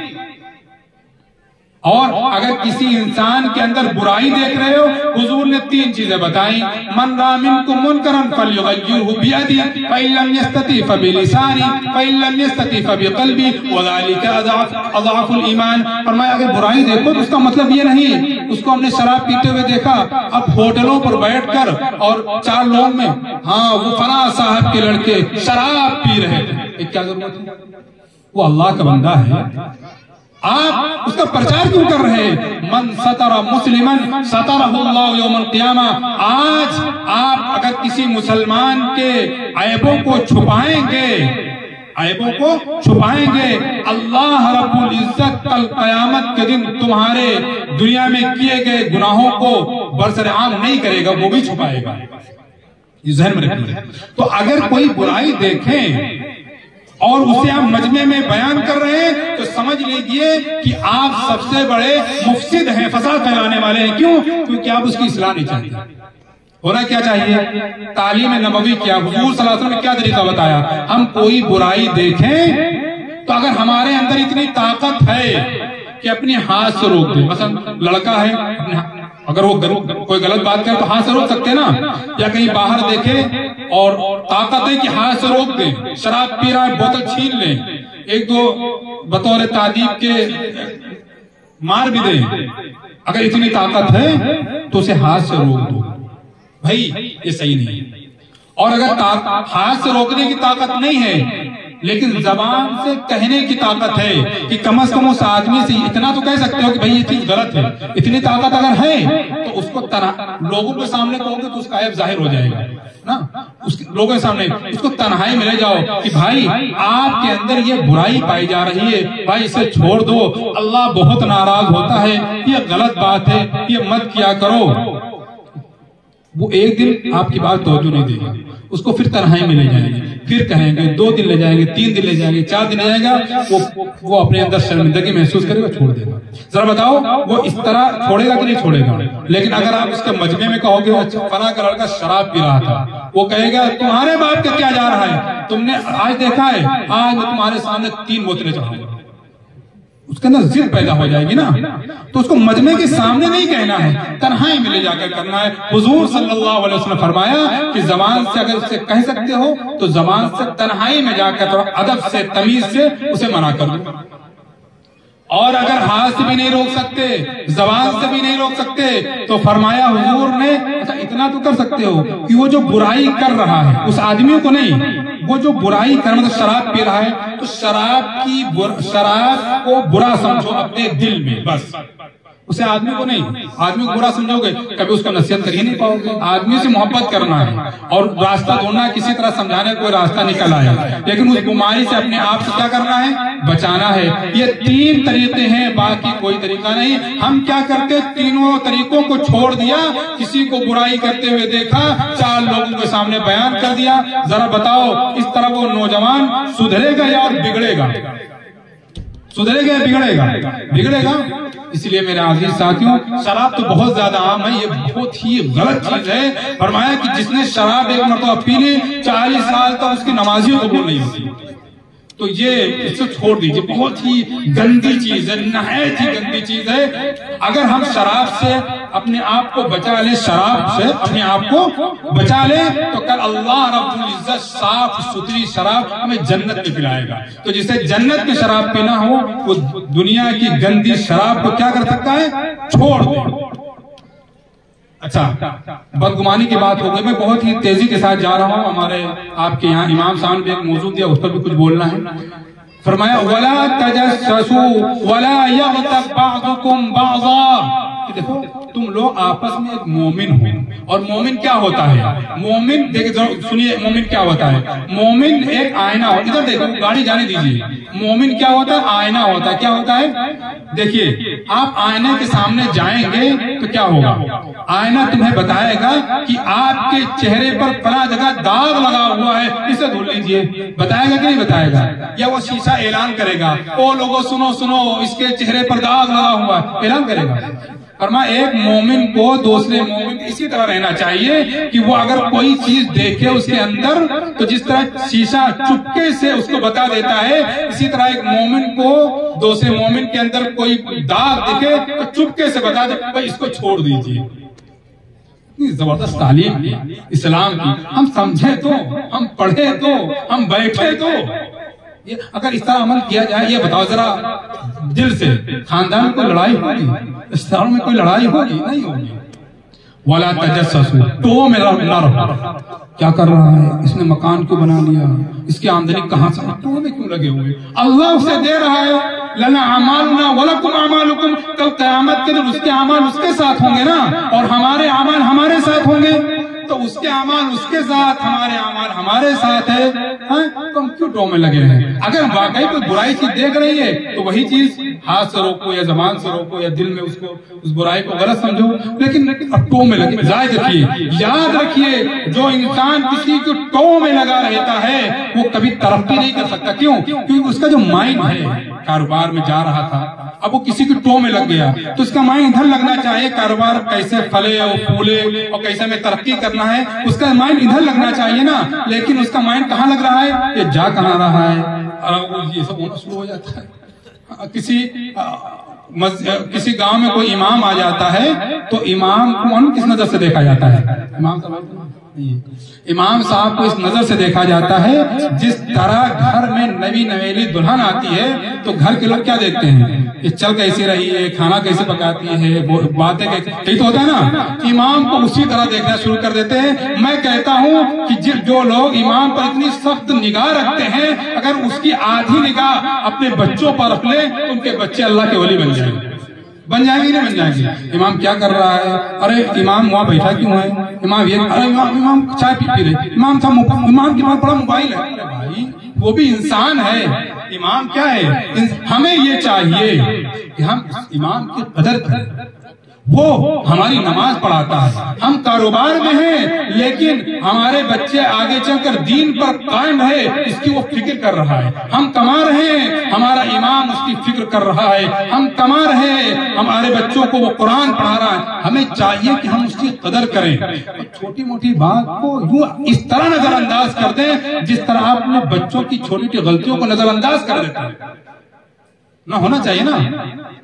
اور اگر کسی انسان کے اندر برائی دیکھ رہے ہو، حضور نے 3 چیزیں بتائیں، من رأى منكم منكرا فليغيره بيده فإن لم يستطع فبلسانه فإن لم يستطع فبقلبه وذلك اضعف الایمان۔ فرمایا اگر برائی دیکھو تو اس کا مطلب یہ نہیں اس کو ہم نے شراب پیتے ہوئے دیکھا، اب ہوٹلوں پر بیٹھ کر اور 4 لوگ میں ہاں وہ فلاں صاحب کے لڑکے شراب پی رہے تھے، کیا ضرورت ہے؟ وہ اللہ کا بندہ ہے، آپ اس کا پرچار کیوں کر رہے ہیں؟ من ستر مسلمن سترہ اللہ یوم القیامہ. آج آپ اگر کسی مسلمان کے عیبوں کو چھپائیں گے اللہ رب العزت کل قیامت کے دن تمہارے دنیا میں کیے گئے گناہوں کو برسر عام نہیں کرے گا، وہ بھی چھپائے گا. یہ ذہن میں رکھیے. تو اگر کوئی برائی دیکھیں اور اسے آپ مجمع میں بیان کر رہے ہیں تو سمجھ لیجئے کہ آپ سب سے بڑے مفسد ہیں، فساد پھیلانے والے ہیں. کیوں؟ کیونکہ آپ اس کی اصلاح نہیں چاہتے. ہونا کیا چاہیے؟ تعلیم نبوی کیا، حضور صلی اللہ علیہ وسلم نے کیا طریقہ بتایا. ہم کوئی برائی دیکھیں تو اگر ہمارے اندر اتنی طاقت ہے کہ اپنے ہاتھ سے روک دیں. مثلا لڑکا ہے، اگر وہ کوئی غلط بات کرے تو ہاتھ سے روک سکتے نا. یا کہیں باہر دیکھے اور طاقت ہے کہ ہاتھ سے روک دیں. شراب پی رہا ہے، بوتل چھین لیں، ایک دو بطور تعدیب کے مار بھی دیں. اگر اتنی طاقت ہے تو اسے ہاتھ سے روک دو. بھائی یہ صحیح نہیں. اور اگر ہاتھ سے روکنے کی طاقت نہیں ہے لیکن زبان سے کہنے کی طاقت ہے کہ کم از کم اس آدمی سے اتنا تو کہہ سکتے ہو کہ بھائی یہ چیز غلط ہے، اتنی طاقت اگر ہے تو اس کو لوگوں کے سامنے کہو گے تو اس کا عیب ظاہر ہو جائے گا نا. لوگوں کے سامنے اس کو تنہائی میں لے جاؤ کہ بھائی آپ کے اندر یہ برائی پائی جا رہی ہے، بھائی اسے چھوڑ دو، اللہ بہت ناراض ہوتا ہے، یہ غلط بات ہے، یہ مت کیا کرو. وہ ایک دن آپ کی بات توجہ نہیں دے گا، اس کو پھر تنہائی میں لے جائیں گے، پھر کہیں گے، 2 دن لے جائیں گے، 3 دن لے جائیں گے، 4 دن لے جائے گا. وہ اپنے اندر شرمندگی محسوس کرے گا، چھوڑ دے گا. ذرا بتاؤ وہ اس طرح چھوڑے گا کہ نہیں چھوڑے گا؟ لیکن اگر آپ اس کے مجمع میں کہو گے فلاں کا لڑکا شراب پی رہا تھا، وہ کہے گا تمہارے باپ کا کیا جا رہا ہے، تم نے آج دیکھا ہے، آج میں تمہارے سامنے 3 بوتلیں چڑھاؤں گا. اس کے اندر ضد پیدا ہو جائے گی نا. تو اس کو مجمع کے سامنے نہیں کہنا ہے، تنہائی میں لے جا کر کرنا ہے. حضور صلی اللہ علیہ وسلم فرمایا کہ زبان سے اگر اسے کہہ سکتے ہو تو زبان سے تنہائی میں جا کر ادب سے، تمیز سے اسے منع کر دو. اور اگر ہاتھ سے بھی نہیں روک سکتے، زبان سے بھی نہیں روک سکتے تو فرمایا حضور نے اتنا تو کر سکتے ہو کہ وہ جو برائی کر رہا ہے اس آدمی کو نہیں، وہ جو برائی کر مطلب شراب پی رہا ہے تو شراب کو برا سمجھو اپنے دل میں، بس اسے آدمی کو نہیں. آدمی کو برا سمجھو گے کبھی اس کا نصیحت کر ہی نہیں پاؤ گے. آدمی سے محبت کرنا ہے اور راستہ ڈھونڈنا، کسی طرح سمجھانے کوئی راستہ نکل آئے، لیکن اس بیماری سے اپنے آپ کو کیا کرنا ہے؟ بچانا ہے. یہ 3 طریقے ہیں، باقی کوئی طریقہ نہیں. ہم کیا کرتے؟ تینوں طریقوں کو چھوڑ دیا. کسی کو برائی کرتے ہوئے دیکھا، 4 لوگوں کے سامنے بیان کر دیا. ذرا بتاؤ اس طرح وہ نوجوان سدھرے گا یا اور بگڑے گا؟ سدھرے گا یا بگڑے گا؟ بگڑے گا. اس لیے میرے عزیز ساتھیوں، شراب تو بہت زیادہ عام ہے، یہ بہت ہی غلط چیز ہے. فرمایا کہ جس نے شراب ایک مرتبہ پی لی 40 سال تک اس کی نمازیوں قبول نہیں ہوتی. تو یہ اس سے چھوڑ دیجئے، بہت ہی گندی چیز ہے، نہایت ہی گندی چیز ہے. اگر ہم شراب سے اپنے آپ کو بچا لیں، شراب سے اپنے آپ کو بچا لیں تو کل اللہ رب العزت صاف ستھری شراب ہمیں جنت میں پلائے گا. تو جسے جنت میں شراب پینا ہو وہ دنیا کی گندی شراب کو کیا کر سکتا ہے؟ چھوڑ دے. اچھا، بدگمانی کی بات ہو گئی. میں بہت ہی تیزی کے ساتھ جا رہا ہوں. ہمارے آپ کے یہاں امام صاحب نے ایک موضوع دیا، اس پر بھی کچھ بولنا ہے. فرمایا وَلَا تَجَسَّسُوا وَلَا يَغْتَبْ بَعْضُكُمْ بَعْضًا. کہ دیکھو تم لوگ آپس میں ایک مومن ہو. اور مومن کیا ہوتا ہے؟ مومن سنیے، مومن کیا ہوتا ہے؟ مومن ایک آئینہ ہوتا ہے. ادھر دیکھو، گاڑی جانے دیجیے. مومن کیا ہوتا ہے؟ آئینہ ہوتا ہے. کیا ہوتا ہے؟ دیکھیے، آپ آئینے کے سامنے جائیں گے تو کیا ہوگا؟ آئینہ تمہیں بتائے گا کہ آپ کے چہرے پر فلاں جگہ داغ لگا ہوا ہے، اسے دھل لیجیے. بتائے گا کہ نہیں بتائے گا؟ یا وہ شیشہ اعلان کرے گا، او لوگوں سنو سنو، اس کے چہرے پر داغ لگا ہوا ہے، اعلان کرے گا. فرمایا ایک مومن کو دوسرے مومن اسی طرح رہنا چاہیے کہ وہ اگر کوئی چیز دیکھے اس کے اندر تو جس طرح شیشہ چپکے سے اس کو بتا دیتا ہے، اسی طرح ایک مومن کو دوسرے مومن کے اندر کوئی داغ دکھے تو چپکے سے بتا دے بھائی اس کو چھوڑ دیجیے. زبردست تعلیم اسلام کی. ہم سمجھے تو، ہم پڑھے تو، ہم بیٹھے تو. اگر اس طرح عمل کیا جائے، یہ بتاؤ ذرا دل سے، خاندان میں کوئی لڑائی ہوگی؟ اسلام میں کوئی لڑائی ہوگی؟ نہیں ہوگی. وَلَا تَجَسَّسُوا. تو میرا نہ رہو، کیا کر رہا ہے، اس نے مکان کیوں بنا لیا، اس کی آمدنی کہاں سے، تو میں کیوں لگے ہوئے، اللہ اسے دے رہا ہے لنا اعمالنا ولکم اعمالکم، کل قیامت کے دن اس کے اعمال اس کے ساتھ ہوں گے نا، اور ہمارے اعمال ہمارے ساتھ ہوں گے، تو اس کے اعمال اس کے ساتھ، ہمارے اعمال ہمارے ساتھ ہے، تو ہم کیوں ٹو میں لگے ہیں؟ اگر واقعی کوئی برائی چیز دیکھ رہی ہے تو وہی چیز ہاتھ سے روکو یا زبان سے روکو یا دل میں اس برائی کو غلط سمجھو، لیکن اب ٹو میں لگے ظاہر رکھیے، یاد رکھیے جو انسان کسی کو ٹو میں لگا رہتا ہے وہ کبھی ترقی نہیں کر سکتا۔ کیوں؟ کیونکہ اس کا جو مائنڈ ہے کاروبار میں جا رہا تھا، اب وہ کسی کی ٹو میں لگ گیا تو اس کا مائنڈ ادھر لگنا چاہیے، کاروبار کیسے پھلے اور پھولے اور کیسے میں ترقی کرنا ہے، اس کا مائنڈ ادھر لگنا چاہیے نا، لیکن اس کا مائنڈ کہاں لگ رہا ہے؟ یہ جا کہاں رہا ہے، یہ سب ہونا شروع ہو جاتا ہے۔ کسی گاؤں میں کوئی امام آ جاتا ہے تو امام کو کس نظر سے دیکھا جاتا ہے؟ امام صاحب کو اس نظر سے دیکھا جاتا ہے جس طرح گھر میں نوی نویلی دلہن آتی ہے تو گھر کے لوگ کیا دیکھتے ہیں؟ یہ چل کیسی رہی ہے، کھانا کیسے پکاتی ہے، باتیں یہی تو ہوتا ہے نا، امام کو اسی طرح دیکھنا شروع کر دیتے ہیں۔ میں کہتا ہوں کہ جو لوگ امام پر اتنی سخت نگاہ رکھتے ہیں، اگر اس کی آدھی نگاہ اپنے بچوں پر رکھ لیں تو ان کے بچے اللہ کے ولی بن جائیں گے۔ بن جائیں گے نہیں بن جائیں گے؟ امام کیا کر رہا ہے؟ ارے امام وہاں بیٹھا کیوں ہے؟ امام یہ، ارے امام چائے پی رہے، امام تھا، امام کے پاس بڑا موبائل ہے۔ بھائی وہ بھی انسان ہے، امام کیا ہے؟ ہمیں یہ چاہیے کہ ہم امام کی قدر کریں، وہ ہماری نماز پڑھاتا ہے، ہم کاروبار میں ہیں لیکن ہمارے بچے آگے چل کر دین پر قائم ہے، اس کی وہ فکر کر رہا ہے، ہم کما رہے ہیں، ہمارا امام اس کی فکر کر رہا ہے، ہم کما رہے ہیں، ہمارے بچوں کو وہ قرآن پڑھا رہا ہے، ہمیں چاہیے کہ ہم اس کی قدر کریں، چھوٹی موٹی بات کو یوں اس طرح نظر انداز کر دیں جس طرح آپ اپنے بچوں کی چھوٹی چھوٹی غلطیوں کو نظر انداز کر دیتے ہیں۔ نہ ہونا چاہیے نا،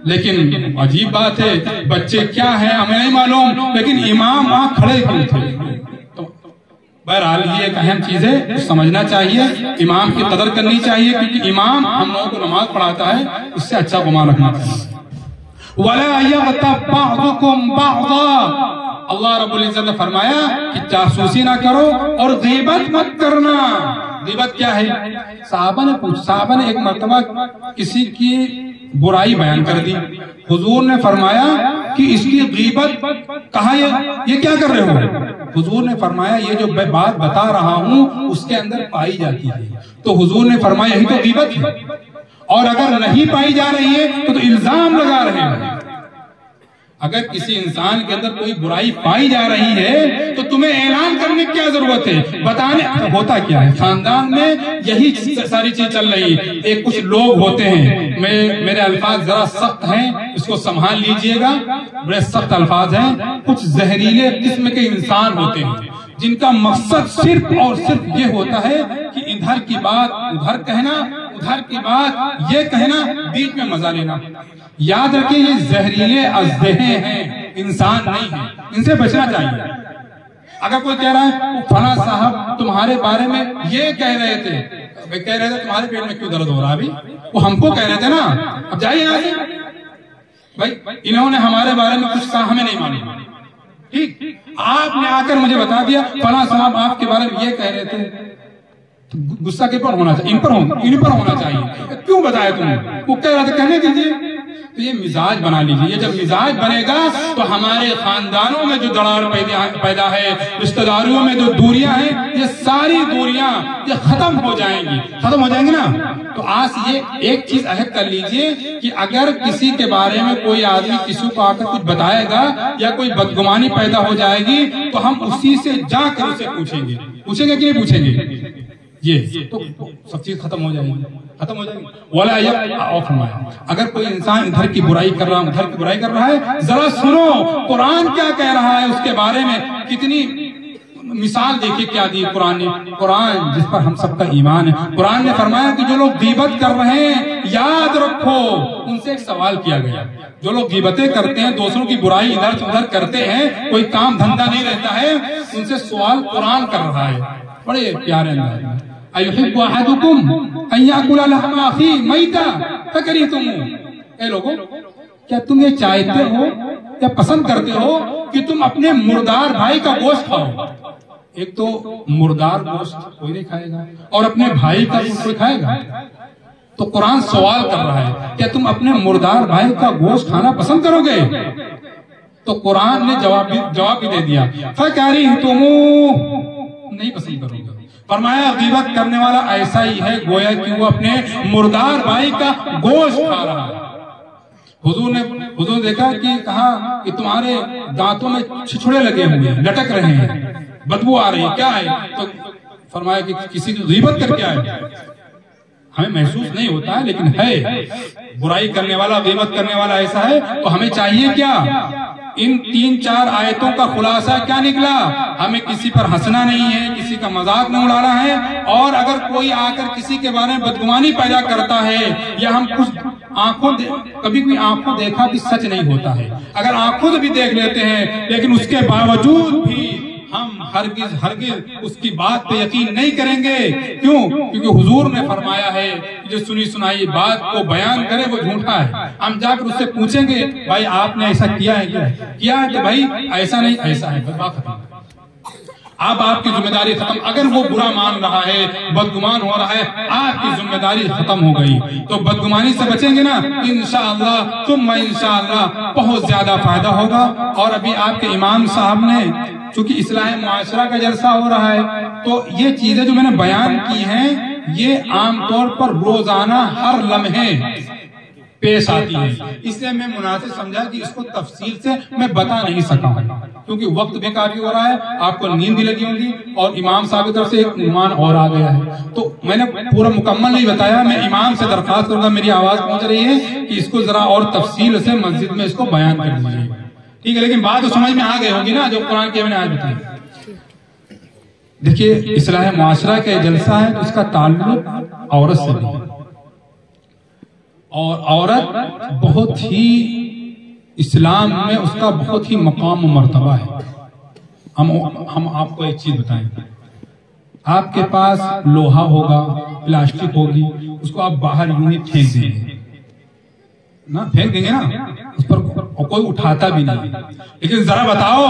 لیکن عجیب بات ہے، بچے کیا ہیں ہمیں نہیں معلوم، لیکن امام وہاں کھڑے کیوں تھے؟ تو بہرحال یہ ایک اہم چیز ہے، سمجھنا چاہیے، امام کی قدر کرنی چاہیے، کیونکہ امام ہم لوگوں کو نماز پڑھاتا ہے، اس سے اچھا گمان رکھنا چاہیے۔ وَلَا يَغْتَبْ بَعْضُكُمْ بَعْضًا، اللہ رب العزت نے فرمایا کہ جاسوسی نہ کرو اور غیبت مت کرنا۔ غیبت کیا ہے؟ صحابہ نے ایک مرتبہ کسی کی برائی بیان کر دی، حضور نے فرمایا کہ اس کی غیبت، کہا یہ کیا کر رہے ہو؟ حضور نے فرمایا یہ جو میں بات بتا رہا ہوں اس کے اندر پائی جاتی ہے، تو حضور نے فرمایا یہی تو غیبت ہے، اور اگر نہیں پائی جا رہی ہے تو الزام لگا رہے ہیں۔ اگر کسی انسان کے اندر کوئی برائی پائی جا رہی ہے تو تمہیں اعلان کرنے کی کیا ضرورت ہے؟ بتانے ہوتا کیا ہے؟ خاندان میں یہی ساری چیز چل رہی ہے۔ ایک کچھ لوگ ہوتے ہیں، میرے الفاظ ذرا سخت ہیں، اس کو سنبھال لیجئے گا، بڑے سخت الفاظ ہیں، کچھ زہریلے قسم کے انسان ہوتے ہیں جن کا مقصد صرف اور صرف یہ ہوتا ہے کہ ادھر کی بات ادھر کہنا، ادھر کی بات یہ کہنا، بیچ میں مزہ لینا۔ یاد رکھیں یہ زہریلے اژدہے ہیں، انسان نہیں ہیں، ان سے بچنا چاہیے۔ اگر کوئی کہہ رہا ہے فلاں صاحب تمہارے بارے میں یہ کہہ رہے تھے، تمہارے پیٹ میں کیوں درد ہو رہا ابھی؟ وہ ہم کو کہہ رہے تھے نا، اب جائیے یہاں سے بھائی، انہوں نے ہمارے بارے میں کچھ کہا، ہمیں نہیں معلوم، ٹھیک؟ آپ نے آ کر مجھے بتا دیا فلاں صاحب آپ کے بارے میں یہ کہہ رہے تھے، غصہ کن پر ہونا چاہیے؟ ان پر ہونا چاہیے۔ کیوں بتایا تم نے؟ وہ کہہ رہا تھا، کہنے دیجیے۔ تو یہ مزاج بنا لیجیے، جب مزاج بنے گا تو ہمارے خاندانوں میں جو دراڑ پیدا ہے، رشتہ داریوں میں جو دوریاں ہیں، یہ ساری دوریاں یہ ختم ہو جائیں گی نا۔ تو آج یہ ایک چیز عہد کر لیجئے کہ اگر کسی کے بارے میں کوئی آدمی کسی کو آ کر کچھ بتائے گا یا کوئی بدگمانی پیدا ہو جائے گی تو ہم اسی سے جا کر اسے پوچھیں گے کہ نہیں پوچھیں گے، یہ تو سب چیز ختم ہو جائے گی۔ وَلَا اور فرمایا اگر کوئی انسان ادھر کی برائی کر رہا ہے، ادھر کی برائی کر رہا ہے، ذرا سنو قرآن کیا کہہ رہا ہے اس کے بارے میں۔ کتنی مثال دیکھیے کیا دی قرآن نے، قرآن جس پر ہم سب کا ایمان ہے۔ قرآن نے فرمایا کہ جو لوگ غیبت کر رہے ہیں یاد رکھو، ان سے ایک سوال کیا گیا، جو لوگ غیبتیں کرتے ہیں، دوسروں کی برائی ادھر ادھر کرتے ہیں، کوئی کام دھندا نہیں رہتا ہے، ان سے سوال قرآن کر رہا ہے بڑے پیارے انداز میں۔ اَيُحِبُّ أَحَدُكُمْ أَن يَأْكُلَ لَحْمَ أَخِيهِ مَيْتًا فَكَرِهْتُمُوهُ، اے لوگوں کیا تم یہ چاہتے ہو یا پسند کرتے ہو کہ تم اپنے مردار بھائی کا گوشت کھاؤ؟ ایک تو مردار گوشت کوئی نہیں کھائے گا، اور اپنے بھائی کا گوشت کوئی کھائے گا؟ تو قرآن سوال کر رہا ہے کیا تم اپنے مردار بھائی کا گوشت کھانا پسند کرو گے؟ تو قرآن نے جواب بھی دے دیا فَكَرِهْتُمُوهُ، نہیں پسند کرو گے۔ فرمایا غیبت کرنے والا ایسا ہی ہے گویا کہ وہ اپنے مردار بھائی کا گوشت کھا رہا ہے۔ حضور دیکھا کہ کہا کہ تمہارے دانتوں میں چھچھڑے لگے ہوئے ہیں، لٹک رہے ہیں، بدبو آ رہی ہے، کیا ہے؟ تو فرمایا کہ کسی کی غیبت کر کے آئے۔ ہمیں محسوس نہیں ہوتا ہے لیکن ہے، برائی کرنے والا، غیبت کرنے والا ایسا ہے۔ تو ہمیں چاہیے کیا؟ ان 3-4 آیتوں کا خلاصہ کیا نکلا؟ ہمیں کسی پر ہنسنا نہیں ہے، کسی کا مذاق نہ اڑانا ہے، اور اگر کوئی آ کر کسی کے بارے میں بدگمانی پیدا کرتا ہے یا ہم کچھ کبھی بھی آنکھوں دیکھا بھی سچ نہیں ہوتا ہے، اگر آنکھوں سے بھی دیکھ لیتے ہیں لیکن اس کے باوجود بھی ہم ہرگز اس کی بات پہ یقین نہیں کریں گے۔ کیوں؟ کیونکہ حضور نے فرمایا ہے جو سنی سنائی بات کو بیان کرے وہ جھوٹا ہے۔ ہم جا کر اس سے پوچھیں گے بھائی آپ نے ایسا کیا ہے کیا ہے؟ کہ بھائی ایسا نہیں، ایسا ہے، بات ختم۔ اب آپ کی ذمہ داری ختم۔ اگر وہ برا مان رہا ہے، بدگمان ہو رہا ہے، آپ کی ذمہ داری ختم ہو گئی۔ تو بدگمانی سے بچیں گے نا انشاءاللہ، ثم انشاءاللہ بہت زیادہ فائدہ ہوگا۔ اور ابھی آپ کے امام صاحب نے، چونکہ اصلاح معاشرہ کا جلسہ ہو رہا ہے، تو یہ چیزیں جو میں نے بیان کی ہیں یہ عام طور پر روزانہ ہر لمحے پیش آتی ہے، اس لیے میں مناسب سمجھا کہ اس کو تفصیل سے میں بتا نہیں سکا ہوں، کیونکہ وقت بھی کافی ہو رہا ہے، آپ کو نیند بھی لگی ہوگی، اور امام صاحب کی طرف سے ایک عنوان اور آ گیا ہے، تو میں نے پورا مکمل نہیں بتایا۔ میں امام سے درخواست کروں گا، میری آواز پہنچ رہی ہے کہ اس کو ذرا اور تفصیل سے مسجد میں اس کو بیان کر دیجیے، ٹھیک ہے؟ لیکن بات تو سمجھ میں آ گئی ہوگی نا جو قرآن کی میں نے آج بتائی۔ دیکھیے اصلاح معاشرہ کا جلسہ ہے تو اس کا تعلق عورت سے بھی، اور عورت بہت ہی اسلام میں اس کا بہت ہی مقام و مرتبہ ہے۔ ہم آپ کو ایک چیز بتائیں، آپ کے پاس لوہا ہوگا، پلاسٹک ہوگی، اس کو آپ باہر یوں ہی پھینک دیں گے نا، پھینک دیں گے نا، اس پر کوئی اٹھاتا بھی نہیں۔ لیکن ذرا بتاؤ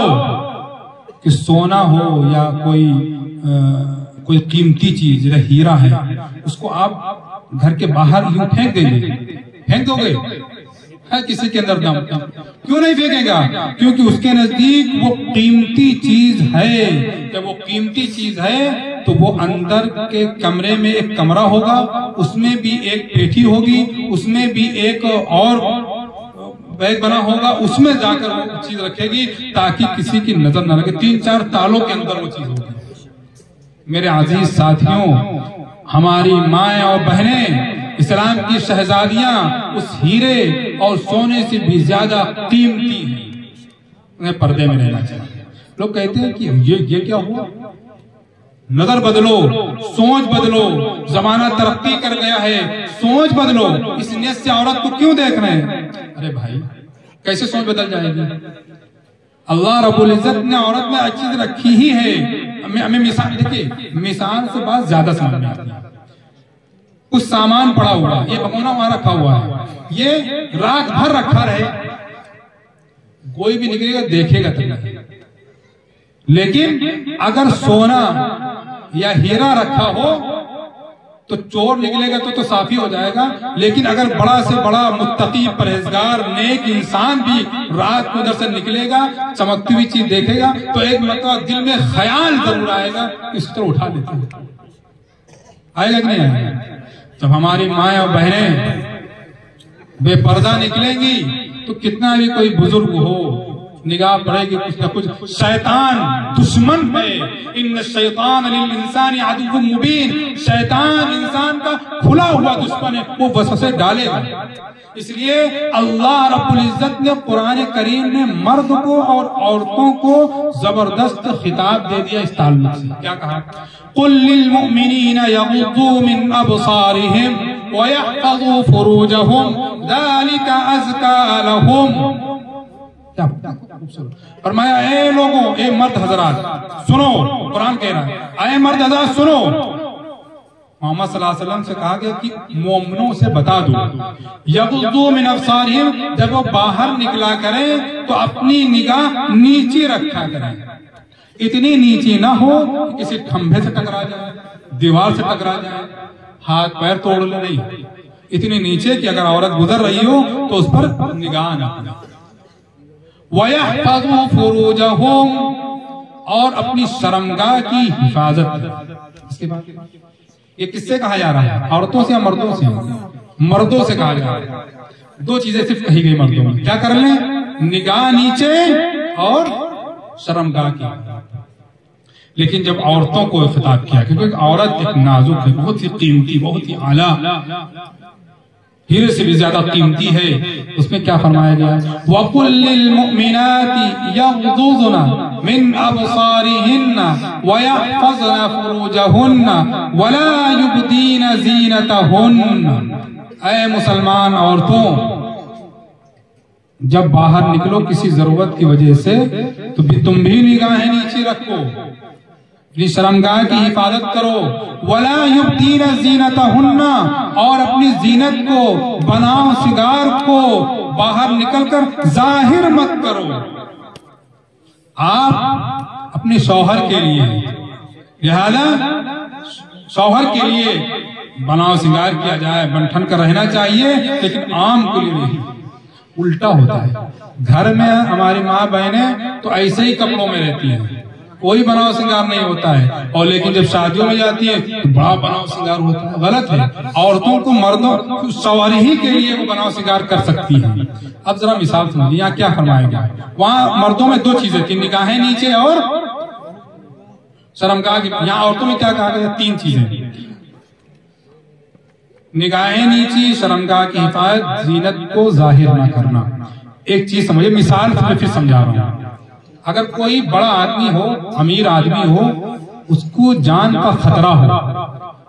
کہ سونا ہو یا کوئی قیمتی چیز جیسے ہیرا ہے، اس کو آپ گھر کے باہر یوں پھینک دیں گے؟ پھینک دو گے؟ ہے کسی کے اندر دم؟ کیوں نہیں پھینکے گا؟ کیونکہ اس کے نزدیک وہ قیمتی چیز ہے۔ جب وہ قیمتی چیز ہے تو وہ اندر کے کمرے میں ایک کمرہ ہوگا، اس میں بھی ایک پیٹھی ہوگی، اس میں بھی ایک اور بیگ بنا ہوگا، اس میں جا کر وہ چیز رکھے گی تاکہ کسی کی نظر نہ لگے۔ 3-4 تالوں کے اندر وہ چیز ہوگی۔ میرے عزیز ساتھیوں، ہماری مائیں اور بہنیں، اسلام کی شہزادیاں اس ہیرے اور سونے سے بھی زیادہ قیمتی ہیں، انہیں پردے میں رہنا چاہیے۔ لوگ کہتے ہیں کہ یہ کیا ہوا؟ نظر بدلو، سوچ بدلو، زمانہ ترقی کر گیا ہے، سوچ بدلو۔ اس نیت سے عورت کو کیوں دیکھ رہے ہیں؟ ارے بھائی کیسے سوچ بدل جائے گی؟ اللہ رب العزت نے عورت میں اچھی چیز رکھی ہی ہے۔ ہمیں مثال دیکھیے، مثال سے بات زیادہ سمجھ میں آتی ہے۔ کچھ سامان پڑا ہوا، یہ بھگونا وہاں رکھا ہوا ہے، یہ رات بھر رکھا رہے، کوئی بھی نکلے گا دیکھے گا تمہیں۔ لیکن اگر سونا یا ہیرا رکھا ہو تو چور نکلے گا تو صافی ہو جائے گا، لیکن اگر بڑا سے بڑا متقی پرہیزگار نیک انسان بھی رات کو ادھر سے نکلے گا، چمکتی ہوئی چیز دیکھے گا تو ایک مرتبہ دل میں خیال ضرور آئے گا، اس طرح اٹھا لیتے ہیں۔ آئے گا کہ نہیں آئے گا؟ جب ہماری مائیں اور بہنیں بے پردہ نکلیں گی تو کتنا بھی کوئی بزرگ ہو، نگاہ پڑے گی کچھ نہ کچھ۔ شیطان دشمن ہے، ان الشیطان للانسان عدو مبین، شیطان انسان کا کھلا ہوا دشمن ہے، وہ وسوسے ڈالے گا۔ اس لیے اللہ رب العزت نے قرآن کریم نے مرد کو اور عورتوں کو زبردست خطاب دے دیا اس تعلق سے۔ کیا کہا؟ قل للمؤمنین یغضوا من ابصارہم ویحفظوا فروجہم ذالک ازکا لہم۔ فرمایا اے لوگوں، اے مرد حضرات سنو، قرآن کہہ رہا ہے اے مرد حضرات سنو۔ محمد صلی اللہ علیہ وسلم سے کہا گیا کہ مومنوں سے بتا دو یغضوا من ابصارہم، جب وہ باہر نکلا کریں تو اپنی نگاہ نیچے رکھا کریں، اتنی نیچے نہ ہو کہ کسی کھمبے سے ٹکرا جائے، دیوار سے ٹکرا جائے، ہاتھ پیر توڑ لے، نہیں، اتنی نیچے کہ اگر عورت گزر رہی ہو تو اس پر نگاہ نہ کرے. وَيَحْفَظُوا فُرُوجَهُمْ، اور اپنی شرمگاہ کی حفاظت. اس کے بعد یہ کس سے کہا جا رہا ہے؟ عورتوں سے یا مردوں سے؟ مردوں سے کہا جا رہا ہے. دو چیزیں صرف کہی گئی مردوں میں. کیا کر لیں؟ نگاہ نیچے اور شرمگاہ کی. لیکن جب عورتوں کو خطاب کیا، کیونکہ ایک عورت ایک نازک ہے، بہت ہی قیمتی، بہت ہی اعلیٰ، ہیرے سے بھی زیادہ قیمتی ہے. اس میں کیا فرمایا گیا؟ وَقُلْ لِلْمُؤْمِنَاتِ يَغْضُضْنَ مِنْ أَبْصَارِهِنَّ وَيَحْفَظْنَ فُرُوجَهُنَّ وَلَا يُبْدِينَ زِينَتَهُنَّ. اے مسلمان عورتوں، جب باہر نکلو کسی ضرورت کی وجہ سے تو تم بھی نگاہیں نیچے رکھو، اپنی شرمگاہ کی حفاظت کرو. وَلَا يُبْدِينَ زِينَتَهُنَّ، اور اپنی زینت کو، بناؤ سنگار کو باہر نکل کر ظاہر مت کرو. آپ اپنے شوہر کے لیے، لہذا شوہر کے لیے بناؤ سنگار کیا جائے، بنٹھن کر رہنا چاہیے، لیکن عام کے لیے نہیں. الٹا ہوتا ہے. گھر میں ہماری ماں بہنیں تو ایسے ہی کپڑوں میں رہتی ہیں، کوئی بناؤ سنگار نہیں ہوتا ہے، اور لیکن جب شادیوں میں جاتی ہے تو بڑا بناؤ سنگار ہوتا ہے. غلط ہے. عورتوں کو مردوں شوہر ہی کے لیے وہ بناؤ سنگار کر سکتی ہیں. اب ذرا مثال سمجھیں، یہاں کیا فرمایا گیا؟ وہاں مردوں میں دو چیزیں تھیں، نگاہیں نیچے اور شرمگاہ کی. یہاں عورتوں میں کیا کہا گیا؟ تین چیزیں: نگاہیں نیچی، شرمگاہ کی حفاظت، زینت کو ظاہر نہ کرنا. ایک چیز سمجھے، مثال سے پھر سمجھا رہا ہوں. اگر کوئی بڑا آدمی ہو، امیر آدمی ہو، اس کو جان کا خطرہ ہو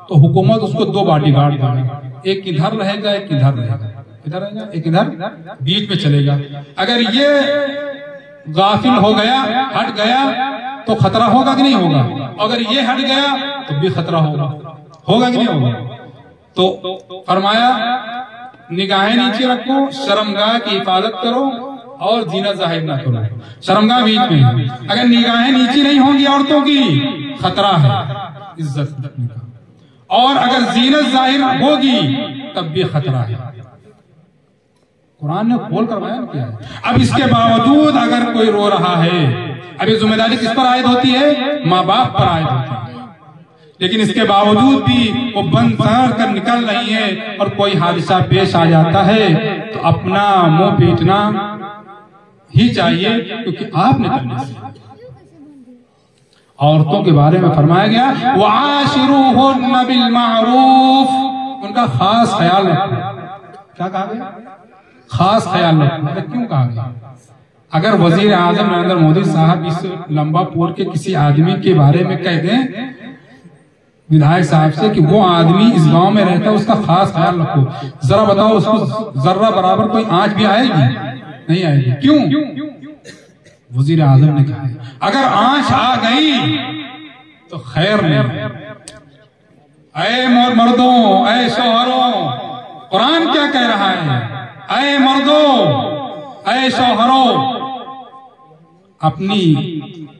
تو حکومت اس کو دو باڈی گارڈ دے گی. ایک ادھر رہے گا، ایک ادھر رہے گا. ادھر رہے گا، ایک ادھر بیچ میں چلے گا. اگر یہ غافل ہو گیا، ہٹ گیا تو خطرہ ہوگا کہ نہیں ہوگا؟ اگر یہ ہٹ گیا تو بھی خطرہ ہوگا. ہوگا کہ نہیں ہوگا؟ تو فرمایا نگاہیں نیچے رکھو، شرمگاہ کی حفاظت کرو اور زینت ظاہر نہ کرو. شرمگاہ بیچ میں. اگر نگاہیں نیچی نہیں ہوں گی عورتوں کی، خطرہ ہے عزت رکھنے کا. اور اگر زینت ظاہر ہوگی تب بھی خطرہ ہے. قرآن نے کھول کر بیان کیا ہے. اب اس کے باوجود اگر کوئی رو رہا ہے، اب یہ ذمہ داری کس پر عائد ہوتی ہے؟ ماں باپ پر عائد ہوتی ہے. لیکن اس کے باوجود بھی وہ بند سار کر نکل رہی ہے، اور کوئی حادثہ پیش آ جاتا ہے تو اپنا منہ پیٹنا ہی چاہیے، کیونکہ آپ نے کرنے سے. عورتوں کے بارے میں فرمایا گیا وَعَاشِرُوهُنَّ بِالْمَعْرُوفِ، ان کا خاص خیال رکھو. کیا کہا گیا؟ خاص خیال رکھو. کیوں کہا گیا؟ اگر وزیر اعظم نریندر مودی صاحب اس لمبا پور کے کسی آدمی کے بارے میں کہہ دیں ودھائک صاحب سے کہ وہ آدمی اس گاؤں میں رہتا ہے، اس کا خاص خیال رکھو، ذرا بتاؤ اس کو ذرہ برابر کوئی آنچ بھی آئے گی؟ نہیں آئے گی. کیوں؟ وزیر اعظم نے کہا اگر آنچ آ گئی تو خیر نہیں. اے مردوں، اے شوہروں، قرآن کیا کہہ رہا ہے؟ اے مردوں، اے شوہروں، اپنی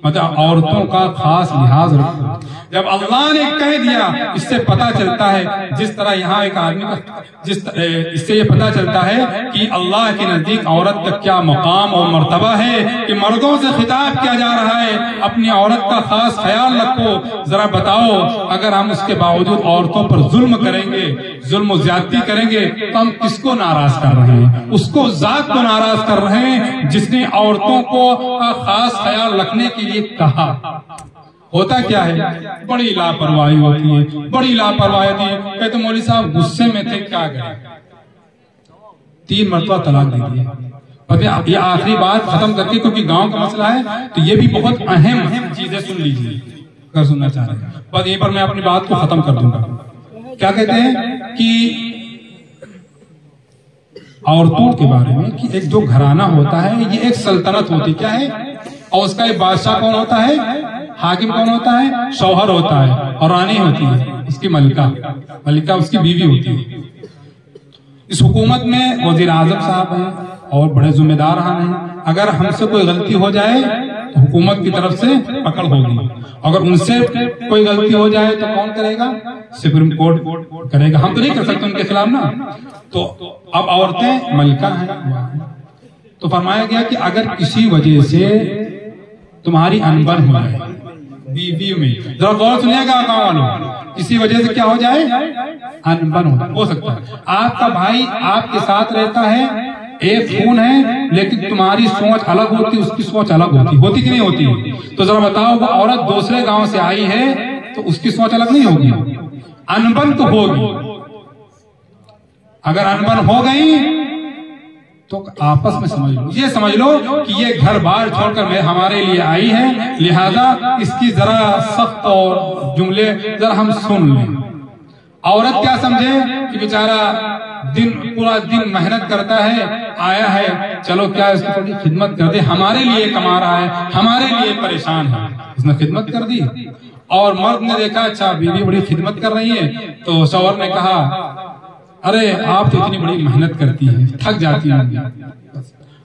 مطلب عورتوں کا خاص لحاظ رکھو. جب اللہ نے کہہ دیا، اس سے پتا چلتا ہے، جس طرح یہاں ایک آدمی کا اس سے یہ پتا چلتا ہے کہ اللہ کے نزدیک عورت کا کیا مقام اور مرتبہ ہے، کہ مردوں سے خطاب کیا جا رہا ہے اپنی عورت کا خاص خیال رکھو. ذرا بتاؤ اگر ہم اس کے باوجود عورتوں پر ظلم کریں گے، ظلم و زیادتی کریں گے تو ہم کس کو ناراض کر رہے ہیں؟ اس کو ذات کو ناراض کر رہے ہیں جس نے عورتوں کو خاص خیال رکھنے کے لیے کہا. ہوتا کیا ہے؟ بڑی لاپرواہی ہوتی ہے، بڑی لاپرواہی ہوتی ہے. کہتے مولوی صاحب غصے میں تھے، کیا کریں؟ 3 مرتبہ طلاق دے دیا. یہ آخری بات ختم کر کے، کیونکہ گاؤں کا مسئلہ ہے تو یہ بھی بہت اہم چیزیں سن لیجیے اگر سننا چاہ رہے ہیں. بس یہیں پر میں اپنی بات کو ختم کر دوں گا. کیا کہتے ہیں کہ عورتوں کے بارے میں کہ ایک جو گھرانہ ہوتا ہے یہ ایک سلطنت ہوتی. کیا ہے؟ اور اس کا ایک بادشاہ کون ہوتا ہے؟ حاکم کون ہوتا ہے؟ شوہر ہوتا ہے، اور رانی ہوتی ہے اس کی ملکہ. ملکہ اس کی بیوی ہوتی ہے. اس حکومت میں وزیر اعظم صاحب ہیں اور بڑے ذمہ دار ہیں. اگر ہم سے کوئی غلطی ہو جائے تو حکومت کی طرف سے پکڑ ہوگی. اگر ان سے کوئی غلطی ہو جائے تو کون کرے گا؟ سپریم کورٹ کرے گا. ہم تو نہیں کر سکتے ان کے خلاف نا. تو اب عورتیں ملکہ ہیں. تو فرمایا گیا کہ اگر کسی وجہ سے تمہاری انبن ہو جائے بیوی میں، ذرا غور سنیے گا گاؤں والوں، کسی وجہ سے کیا ہو جائے؟ انبن ہو سکتا ہے. آپ کا بھائی آپ کے ساتھ رہتا ہے، ایک خون ہے، لیکن تمہاری سوچ الگ ہوتی، اس کی سوچ الگ ہوتی کہ نہیں ہوتی؟ تو ذرا بتاؤ، وہ عورت دوسرے گاؤں سے آئی ہے تو اس کی سوچ الگ نہیں ہوگی؟ انبن تو ہوگی. اگر انبن ہو گئی تو آپس میں سمجھ لو، یہ سمجھ لو کہ یہ گھر بار چھوڑ کر ہمارے لیے آئی ہے، لہذا اس کی ذرا سخت اور جملے ذرا ہم سن لیں. عورت کیا سمجھے کہ بیچارہ پورا دن محنت کرتا ہے، آیا ہے، چلو کیا اس کی تھوڑی خدمت کر دے، ہمارے لیے کما رہا ہے، ہمارے لیے پریشان ہے، اس نے خدمت کر دی. اور مرد نے دیکھا اچھا بیوی بڑی خدمت کر رہی ہے، تو شوہر نے کہا ارے آپ تو اتنی بڑی محنت کرتی ہیں، تھک جاتی ہیں.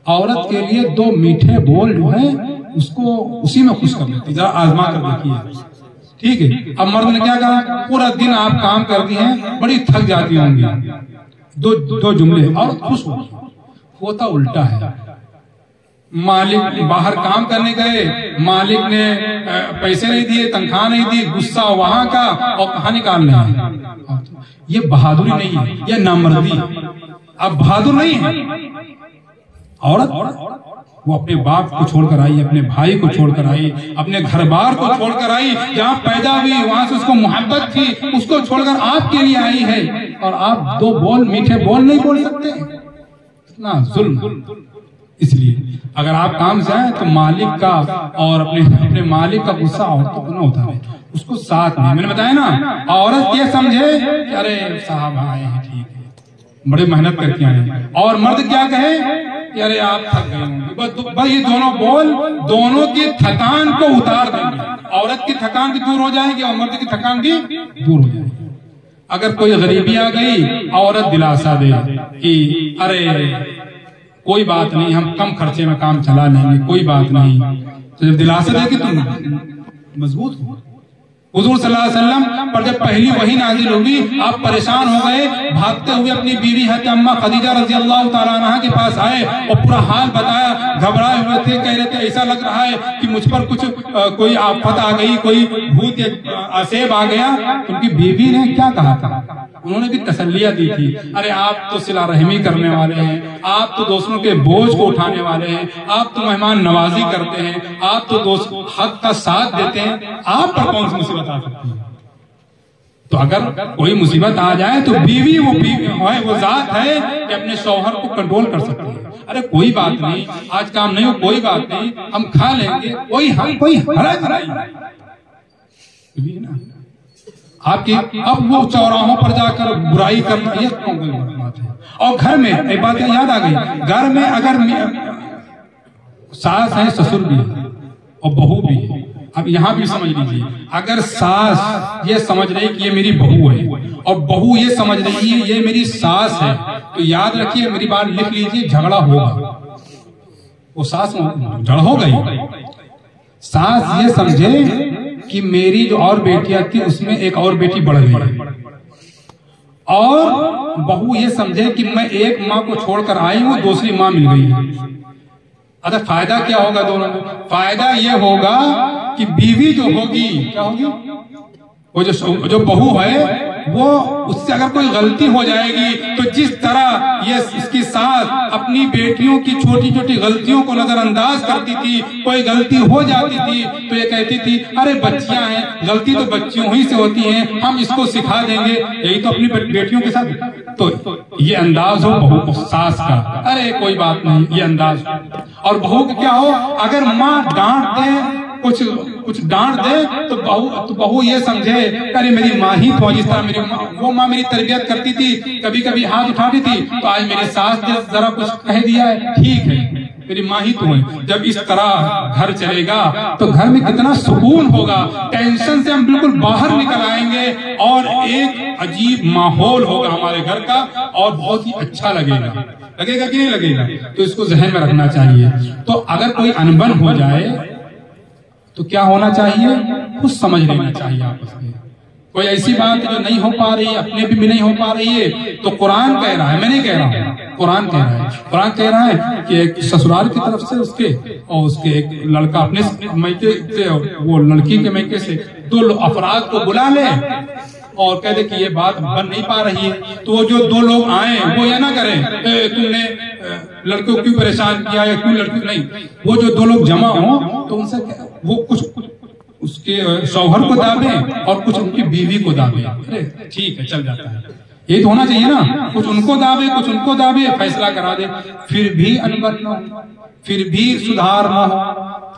عورت کے لیے دو میٹھے بول جو ہیں اس کو اسی میں خوش کر لیتی. ذرا آزما کر دیکھیے، ٹھیک ہے. اب مرد نے کیا کہا، پورا دن آپ کام کرتی ہیں، بڑی تھک جاتی ہوں گی. دو جملے عورت خوش ہوتا الٹا ہے. مالک باہر کام کرنے گئے، مالک نے پیسے نہیں دیے، تنخواہ نہیں دی، غصہ وہاں کا اور کہاں نکالنا ہے. یہ بہادری نہیں ہے، یہ نامردی. اب بہادر نہیں ہے عورت، وہ اپنے باپ کو چھوڑ کر آئی، اپنے بھائی کو چھوڑ کر آئی، اپنے گھر بار کو چھوڑ کر آئی، جہاں پیدا ہوئی وہاں سے اس کو محبت تھی، اس کو چھوڑ کر آپ کے لیے آئی ہے، اور آپ دو میٹھے بول نہیں بول سکتے؟ اتنا ظلم. اس لیے اگر آپ کام سے آئے تو مالک کا اور اپنے مالک کا غصہ عورتوں کو نہ ہوتا ہے، اس کو ساتھ نہیں. میں نے بتایا نا، عورت یہ سمجھے کہ ارے صاحب آئے ہیں، ٹھیک ہے، بڑے محنت کر کے آئے ہیں. اور مرد کیا کہے کہ ارے آپ تھک گئے ہوں گے. بس یہ دونوں بول دونوں کی تھکان کو اتار دیں گے. عورت کی تھکان بھی دور ہو جائے گی اور مرد کی تھکان بھی دور ہو جائے گی. اگر کوئی غریبی آ گئی، عورت دلاسا دے کہ ارے کوئی بات نہیں، ہم کم خرچے میں کام چلا لیں گے، کوئی بات نہیں. تو جب دلاسا دے کہ تم مضبوط ہو. حضور صلی اللہ علیہ وسلم پر جب پہلی وحی نازل ہوئی، آپ پریشان ہو گئے، بھاگتے ہوئے اپنی بیوی حضرت اماں خدیجہ رضی اللہ تعالیٰ عنہا کے پاس آئے اور پورا حال بتایا. گھبرائے ہوئے تھے، کہہ رہے تھے ایسا لگ رہا ہے کہ مجھ پر کچھ کوئی آفت آ گئی، کوئی بھوت یا عذاب آ گیا. ان کی بیوی نے کیا کہا تھا؟ انہوں نے بھی تسلیہ دی تھی، ارے آپ تو صلہ رحمی کرنے والے ہیں، آپ تو دوسروں کے بوجھ کو اٹھانے والے ہیں، آپ تو مہمان نوازی کرتے ہیں، آپ تو حق کا ساتھ دیتے ہیں، آپ پر کون سی مصیبت آ سکتی ہے؟ تو اگر کوئی مصیبت آ جائے تو بیوی وہ ذات ہے کہ اپنے شوہر کو کنٹرول کر سکتی ہے. ارے کوئی بات نہیں، آج کام نہیں ہو، کوئی بات نہیں، ہم کھا لیں گے، کوئی حرج نہیں. آپ کی اب وہ چوراہوں پر جا کر برائی کرنا یہ کون سی بات ہے؟ اور گھر میں ایک بات یاد آ گئی، گھر میں اگر ساس ہے، سسر بھی ہے اور بہو بھی ہے. اب یہاں بھی سمجھ لیجیے، اگر ساس یہ سمجھ رہی کہ یہ میری بہو ہے اور بہو یہ سمجھ رہی ہے یہ میری ساس ہے، تو یاد رکھیے، میری بات لکھ لیجیے، جھگڑا ہوگا. وہ ساس جھگڑا ہو گئی. ساس یہ سمجھے کہ میری جو اور بیٹیاں تھی اس میں ایک اور بیٹی بڑھ گئی، اور بہو یہ سمجھے کہ میں ایک ماں کو چھوڑ کر آئی ہوں، دوسری ماں مل گئی. اچھا فائدہ کیا ہوگا دونوں کو؟ فائدہ یہ ہوگا کہ بیوی جو ہوگی کیا ہوگی، وہ جو بہو ہے وہ اس سے اگر کوئی غلطی ہو جائے گی تو جس طرح یہ اس کی ساس اپنی بیٹیوں کی چھوٹی چھوٹی غلطیوں کو نظر انداز کرتی تھی، کوئی غلطی ہو جاتی تھی تو یہ کہتی تھی ارے بچیاں ہیں، غلطی تو بچیوں ہی سے ہوتی ہیں، ہم اس کو سکھا دیں گے. یہی تو اپنی بیٹیوں کے ساتھ تو یہ انداز ہو بہو کو، ساس کا ارے کوئی بات نہیں یہ انداز. اور بہو کا کیا ہو، اگر ماں ڈانٹ دے، کچھ ڈانٹ دے تو بہو یہ سمجھے ارے میری ماں ہی تو، جس طرح وہ ماں میری تربیت کرتی تھی، کبھی کبھی ہاتھ اٹھاتی تھی، تو آج میری ساس نے ذرا کچھ کہہ دیا ہے، ٹھیک ہے میری ماں ہی تو ہے. جب اس طرح گھر چلے گا تو گھر میں کتنا سکون ہوگا، ٹینشن سے ہم بالکل باہر نکل آئیں گے اور ایک عجیب ماحول ہوگا ہمارے گھر کا اور بہت ہی اچھا لگے گا. لگے گا کہ نہیں لگے گا؟ تو اس کو ذہن میں رکھنا چاہیے. تو اگر کوئی انبن ہو جائے تو کیا ہونا چاہیے؟ کچھ سمجھ لینا چاہیے آپس میں. کوئی ایسی بات جو نہیں ہو پا رہی ہے، اپنے بھی نہیں ہو پا رہی ہے، تو قرآن کہہ رہا ہے، میں نہیں کہہ رہا ہوں، قرآن کہہ رہا ہے. قرآن کہہ رہا ہے کہ ایک سسرال کی طرف سے اس کے ایک لڑکا اپنے میکے سے اور وہ لڑکی کے میکے سے 2 افراد کو بلا لے اور کہہ دے کہ یہ بات بن نہیں پا رہی ہے. تو وہ جو 2 لوگ آئیں وہ یہ نہ کریں تم نے لڑکوں کیوں پریشان کیا یا کیوں لڑکی نہیں. وہ جو 2 لوگ جمع ہوں تو ان سے وہ کچھ اس کے شوہر کو دابیں اور کچھ ان کی بیوی کو دابیں. ٹھیک ہے، چل جاتا ہے. یہ تو ہونا چاہیے نا، کچھ ان کو دابے کچھ ان کو دابے، فیصلہ کرا دے. پھر بھی انبت نہ ہو، پھر بھی سدھار نہ ہو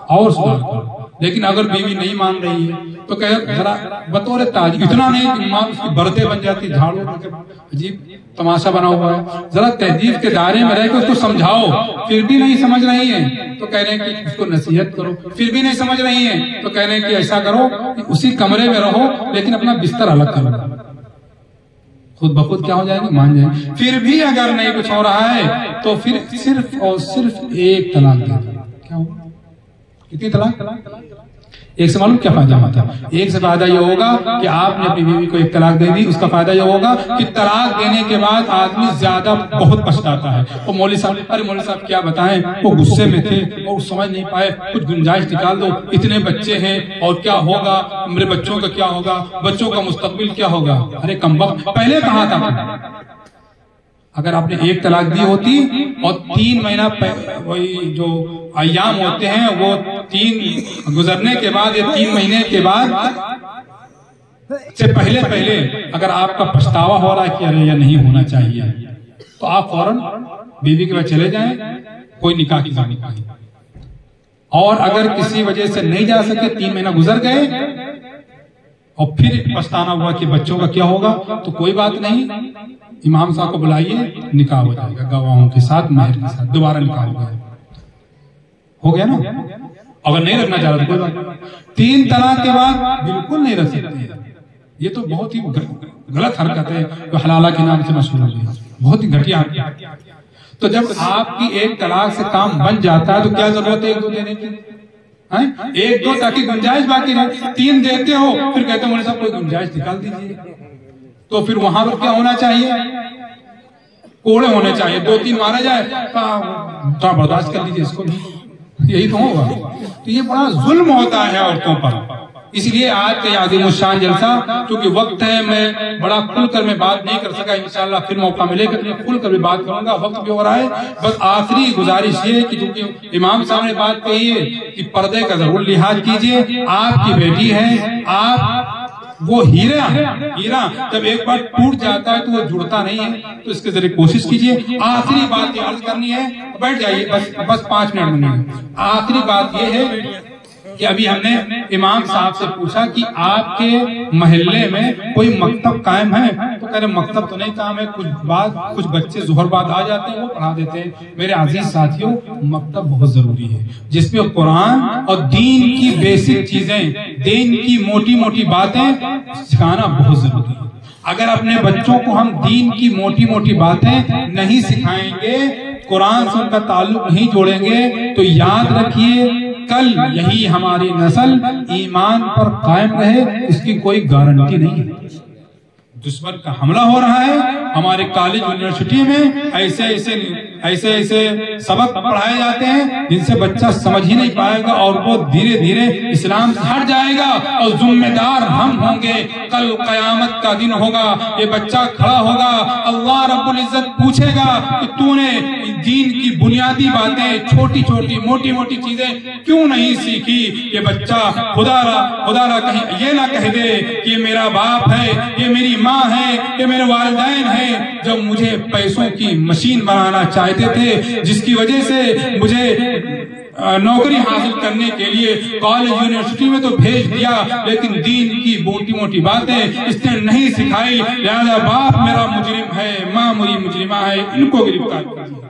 اور سدھار کرو. لیکن اگر بیوی نہیں مان رہی ہے تو کہ ذرا بطور تاج اتنا نہیں کہ ماں اس کی برتیں بن جاتی، جھاڑو عجیب تماشا بنا ہوا ہے. ذرا تہذیب کے دائرے میں رہ کے اس کو سمجھاؤ. پھر بھی نہیں سمجھ رہی ہے تو کہہ رہے ہیں کہ اس کو نصیحت کرو. پھر بھی نہیں سمجھ رہی ہے تو کہہ رہے ہیں کہ ایسا کرو کہ اسی کمرے میں رہو لیکن اپنا بستر الگ کرو. خود بخود کیا ہو جائے گا؟ مان جائیں. پھر بھی اگر نہیں کچھ ہو رہا ہے تو پھر صرف اور صرف 1 طلاق دے دو. کیا ہوگا؟ کتنی طلاق؟ 1 سے معلوم کیا فائدہ ہوتا ہے؟ 1 سے فائدہ یہ ہوگا کہ آپ نے اپنی بیوی کو 1 طلاق دے دی. اس کا فائدہ یہ ہوگا کہ طلاق دینے کے بعد آدمی زیادہ بہت پچھتاتا ہے. وہ مولوی صاحب کیا بتائیں، وہ غصے میں تھے اور سمجھ نہیں پائے، کچھ گنجائش نکال دو، اتنے بچے ہیں اور کیا ہوگا، میرے بچوں کا کیا ہوگا، بچوں کا مستقبل کیا ہوگا. ارے کمبخت، پہلے کہا تھا. اگر آپ نے 1 طلاق دی ہوتی اور 3 مہینہ وہی جو ایام ہوتے ہیں وہ 3 گزرنے کے بعد یا 3 مہینے کے بعد سے پہلے اگر آپ کا پچھتاوا ہو رہا ہے کہ ارے یہ نہیں ہونا چاہیے تو آپ فوراً بیوی کے بعد چلے جائیں، کوئی نکاح کی ضرورت نہیں. اور اگر کسی وجہ سے نہیں جا سکے، 3 مہینہ گزر گئے اور پھر پچھتانا ہوا کہ بچوں کا کیا ہوگا، تو کوئی بات نہیں، امام صاحب کو بلائیے، نکاح ہو جائے گا گواہوں کے ساتھ، مہر کے ساتھ، دوبارہ نکاح ہو گیا نا. اگر نہیں رکھنا چاہ رہا تو کوئی بات نہیں. 3 طلاق کے بعد بالکل نہیں رکھ سکتے. یہ تو بہت ہی غلط حرکت ہے جو حلالہ کے نام سے مشہور ہوئی ہے، بہت ہی گھٹیا حرکت. تو جب آپ کی 1 طلاق سے کام بن جاتا ہے تو کیا ضرورت ہے 1-2 دینے کی؟ 1-2 تاکہ گنجائش باقی رہے. 3 دیتے ہو پھر کہتے ہیں مولوی صاحب کوئی گنجائش نکال دیجیے. تو پھر وہاں پر کیا ہونا چاہیے؟ کوڑے ہونے چاہیے. 2-3 مارا جائے تو برداشت کر لیجیے اس کو بھی، یہی تو ہوگا. تو یہ بڑا ظلم ہوتا ہے عورتوں پر. اس لیے آج کا یہ عظیم الشان جلسہ چونکہ وقت ہے، میں بڑا کھل کر میں بات نہیں کر سکا. انشاءاللہ پھر موقع ملے گا میں کھل کر بھی بات کروں گا، وقت بھی ہو رہا ہے. بس آخری گزارش یہ ہے کہ چونکہ امام صاحب نے بات کہی ہے کہ پردے کا ضرور لحاظ کیجئے. آپ کی بیٹی ہے، آپ وہ ہیرا جب ایک بار ٹوٹ جاتا ہے تو وہ جڑتا نہیں ہے، تو اس کے ذریعے کوشش کیجئے. آخری بات یہ عرض کرنی ہے، بیٹھ جائیے بس 5 منٹ میں. آخری بات یہ ہے کہ ابھی ہم نے امام صاحب سے پوچھا کہ آپ کے محلے میں کوئی مکتب قائم ہے؟ تو کہہ رہے مکتب تو نہیں قائم ہے، کچھ بچے ظہر بعد آ جاتے ہیں وہ پڑھا دیتے ہیں. میرے عزیز ساتھیوں، مکتب بہت ضروری ہے جس میں قرآن اور دین کی بیسک چیزیں، دین کی موٹی موٹی باتیں سکھانا بہت ضروری ہے. اگر اپنے بچوں کو ہم دین کی موٹی موٹی باتیں نہیں سکھائیں گے، قرآن سے ان کا تعلق نہیں جوڑیں گے، تو یاد رکھیے کل یہی ہماری نسل ایمان پر قائم رہے اس کی کوئی گارنٹی نہیں ہے. دشمن کا حملہ ہو رہا ہے، ہمارے کالج یونیورسٹی میں ایسے سبق پڑھائے جاتے ہیں جن سے بچہ سمجھ ہی نہیں پائے گا اور وہ دھیرے دھیرے اسلام سے ہٹ جائے گا. اور ذمہ دار ہم ہوں گے. کل قیامت کا دن ہوگا، یہ بچہ کھڑا ہوگا، اللہ رب العزت پوچھے گا کہ تو نے دین کی بنیادی باتیں، چھوٹی چھوٹی موٹی موٹی چیزیں کیوں نہیں سیکھی. یہ بچہ خدا را کہیں یہ نہ کہہ دے کہ یہ میرا باپ ہے، یہ میری ماں ہے، یہ میرے والدین ہیں جو مجھے پیسوں کی مشین بنانا چاہتے تھے، جس کی وجہ سے مجھے نوکری حاصل کرنے کے لیے کالج یونیورسٹی میں تو بھیج دیا، لیکن دین کی موٹی موٹی باتیں اس نے نہیں سکھائی. لہذا باپ میرا مجرم ہے، ماں میری مجرمہ ہے، ان کو گرفتار کیجیے.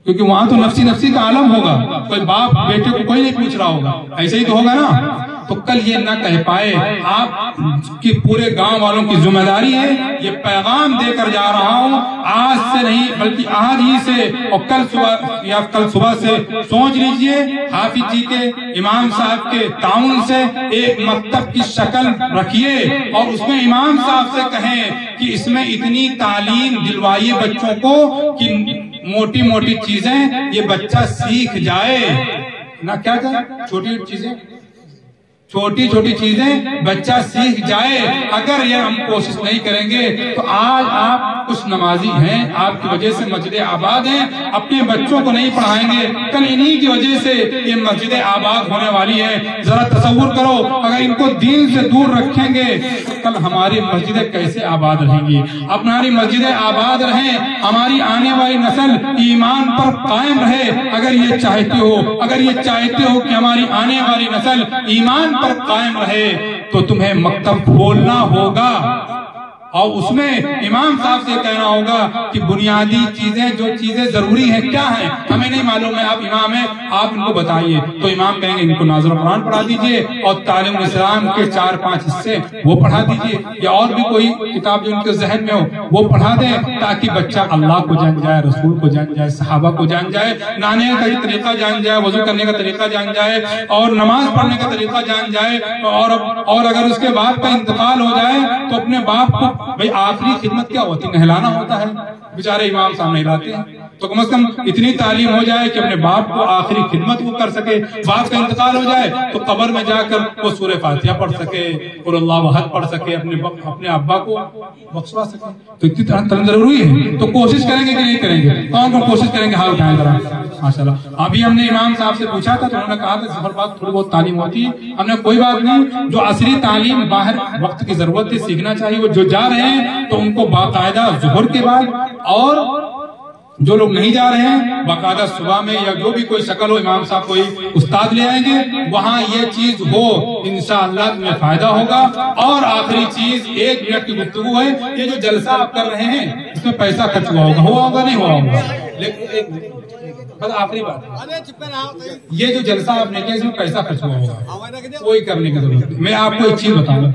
کیونکہ وہاں تو نفسی کا عالم ہوگا، کوئی باپ بیٹے کو کوئی نہیں پوچھ رہا ہوگا. ایسے ہی تو ہوگا نا. تو کل یہ نہ کہہ پائے۔ آپ کی پورے گاؤں والوں کی ذمہ داری ہے، یہ پیغام دے کر جا رہا ہوں، آج سے نہیں بلکہ آج ہی سے اور کل صبح سے سوچ لیجئے، حافظ جی کے امام صاحب کے تعاون سے ایک مکتب کی شکل رکھیے اور اس میں امام صاحب سے کہیں کہ اس میں اتنی تعلیم دلوائیے بچوں کو کہ موٹی موٹی چیزیں یہ بچہ سیکھ جائے نہ، کیا چھوٹی چیزیں، چھوٹی چھوٹی چیزیں بچہ سیکھ جائے۔ اگر یہ ہم کوشش نہیں کریں گے تو آج آپ کچھ نمازی ہیں، آپ کی وجہ سے مسجد آباد ہیں، اپنے بچوں کو نہیں پڑھائیں گے، کل انہی کی وجہ سے یہ مسجد آباد ہونے والی ہے۔ ذرا تصور کرو، اگر ان کو دین سے دور رکھیں گے تو کل ہماری مسجدیں کیسے آباد رہیں گی؟ ہماری مسجدیں آباد رہیں، ہماری آنے والی نسل ایمان پر قائم رہے۔ اگر یہ چاہتے ہو کہ ہماری آنے والی نسل ایمان پر قائم رہے تو تمہیں مکتب کھولنا ہوگا اور اس میں امام صاحب سے کہنا ہوگا کہ بنیادی چیزیں، جو چیزیں ضروری ہیں کیا ہیں، ہمیں نہیں معلوم ہے، آپ امام ہیں، آپ ان کو بتائیے۔ تو امام کہیں گے ان کو نازل قرآن پڑھا دیجئے اور تعلیم اسلام کے 4-5 حصے وہ پڑھا دیجئے، یا اور بھی کوئی کتاب جو ان کے ذہن میں ہو وہ پڑھا دیں، تاکہ بچہ اللہ کو جان جائے، رسول کو جان جائے، صحابہ کو جان جائے، نہانے کا طریقہ جان جائے، وضو کرنے کا طریقہ جان جائے اور نماز پڑھنے کا طریقہ جان جائے، اور اگر اس کے باپ کا انتقال ہو جائے تو اپنے باپ کو، بھئی آخری خدمت کیا ہوتی؟ نہلانا ہوتا ہے، بیچارے امام صاحب نہلاتے ہیں، تو کم از کم اتنی تعلیم ہو جائے کہ اپنے باپ کو آخری خدمت وہ کر سکے۔ باپ کا انتقال ہو جائے تو قبر میں جا کر وہ سورہ فاتحہ پڑھ سکے، قل اللہ احد پڑھ سکے، اپنے ابا کو بخشوا سکے۔ تو اتنی تعلیم ضروری ہے، تو کوشش کریں گے کہ نہیں کریں گے؟ کون کوشش کریں گے؟ ہاتھ اٹھائیں ذرا، ماشاءاللہ۔ ابھی ہم نے امام صاحب سے پوچھا تھا تو انہوں نے کہا تھا سفر بعد تھوڑی بہت تعلیم ہوتی ہے۔ ہم نے کوئی بات نہیں، جو عصری تعلیم باہر وقت کی ضرورت ہے سیکھنا چاہیے، وہ جو جا رہے ہیں تو ان کو باقاعدہ ظہر کے بعد، اور جو لوگ نہیں جا رہے ہیں باقاعدہ صبح میں یا جو بھی کوئی شکل ہو، امام صاحب کوئی استاد لے آئیں گے، وہاں یہ چیز ہو، انشاءاللہ تمہیں فائدہ ہوگا۔ اور آخری چیز 1 منٹ کی گفتگو ہے، یہ جو جلسہ آپ کر رہے ہیں اس میں پیسہ خرچ ہوا ہوگا نہیں ہوا ہوگا، لیکن بس آخری بات، یہ جو جلسہ آپ نے کیا اس میں پیسہ خرچ ہوا ہوگا، کوئی کرنے کی ضرورت نہیں۔ میں آپ کو ایک چیز بتاؤں،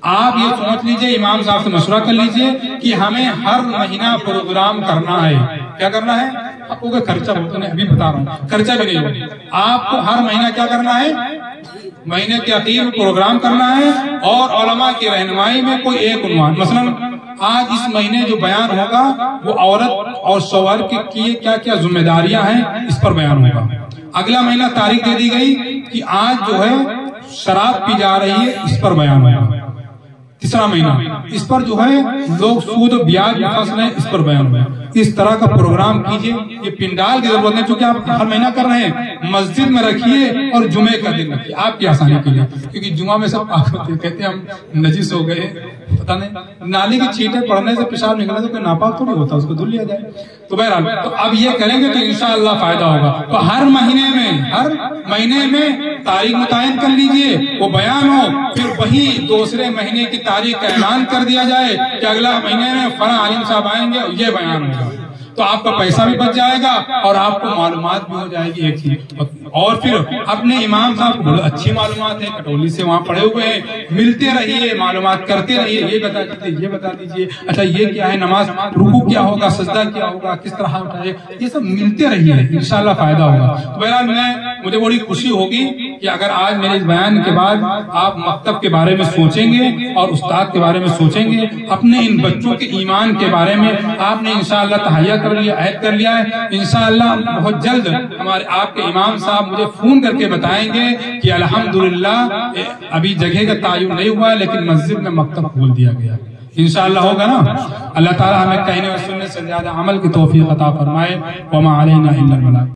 آپ یہ سوچ لیجئے، امام صاحب سے مشورہ کر لیجئے کہ ہمیں ہر مہینہ پروگرام کرنا ہے۔ کیا کرنا ہے؟ آپ کو خرچہ بولتے ہیں، ابھی بتا رہا ہوں، خرچہ بھی نہیں ہوگا۔ آپ کو ہر مہینہ کیا کرنا ہے؟ مہینے کے اخیر میں پروگرام کرنا ہے، اور علماء کی رہنمائی میں کوئی ایک عنوان، مثلا آج اس مہینے جو بیان ہوگا وہ عورت اور شوہر کی کیا کیا ذمہ داریاں ہیں اس پر بیان ہوگا۔ اگلا مہینہ تاریخ دے دی گئی کہ آج جو ہے شراب پی جا رہی ہے، اس پر بیان ہوگا۔ تیسرا مہینہ اس پر جو ہے لوگ سود و بیاج میں پھنس رہے ہیں، اس پر بیان ہوگا۔ اس طرح کا پروگرام کیجئے، یہ پنڈال کی ضرورت ہے چونکہ آپ ہر مہینہ کر رہے ہیں، مسجد میں رکھیے اور جمعے کا دن رکھیے، آپ کی آسانی کے لیے، کیونکہ جمعہ میں سب کہتے ہیں ہم نجس ہو گئے، پتہ نہیں نالی کی چھینٹیں پڑنے سے پیشاب نکلنے سے کوئی ناپاک تھوڑی ہوتا، اس کو دھل لیا جائے۔ تو بہرحال تو اب یہ کریں گے تو انشاءاللہ فائدہ ہوگا۔ تو ہر مہینے میں تاریخ متعین کر لیجئے، وہ بیان ہو، پھر وہی دوسرے مہینے کی تاریخ کا اعلان کر دیا جائے کہ اگلا مہینے میں فلاں عالم صاحب آئیں گے، یہ بیان ہوگا، تو آپ کا پیسہ بھی بچ جائے گا اور آپ کو معلومات بھی ہو جائے گی ایک چیز۔ اور پھر اپنے امام صاحب کو اچھی معلومات ہے، کٹولی سے وہاں پڑے ہوئے ہیں، ملتے رہیے، معلومات کرتے رہیے، یہ بتا دیجیے، یہ بتا دیجیے، اچھا یہ کیا ہے نماز، رکوع کیا ہوگا، سجدہ کیا ہوگا، کس طرح اٹھائے، یہ سب ملتے رہیے، انشاءاللہ فائدہ ہوگا۔ تو بہرحال مجھے بڑی خوشی ہوگی کہ اگر آج میرے اس بیان کے بعد آپ مکتب کے بارے میں سوچیں گے اور استاد کے بارے میں سوچیں گے، اپنے ان بچوں کے ایمان کے بارے میں آپ نے انشاءاللہ تہیہ کر لیا، عہد کر لیا ہے، انشاءاللہ بہت جلد ہمارے آپ کے امام صاحب مجھے فون کر کے بتائیں گے کہ الحمدللہ ابھی جگہ کا تعین نہیں ہوا ہے لیکن مسجد میں مکتب کھول دیا گیا، انشاءاللہ ہوگا نا۔ اللہ تعالی ہمیں کہنے اور سننے سے زیادہ عمل کی توفیق عطا فرمائے۔ وما علینا الا البلاغ۔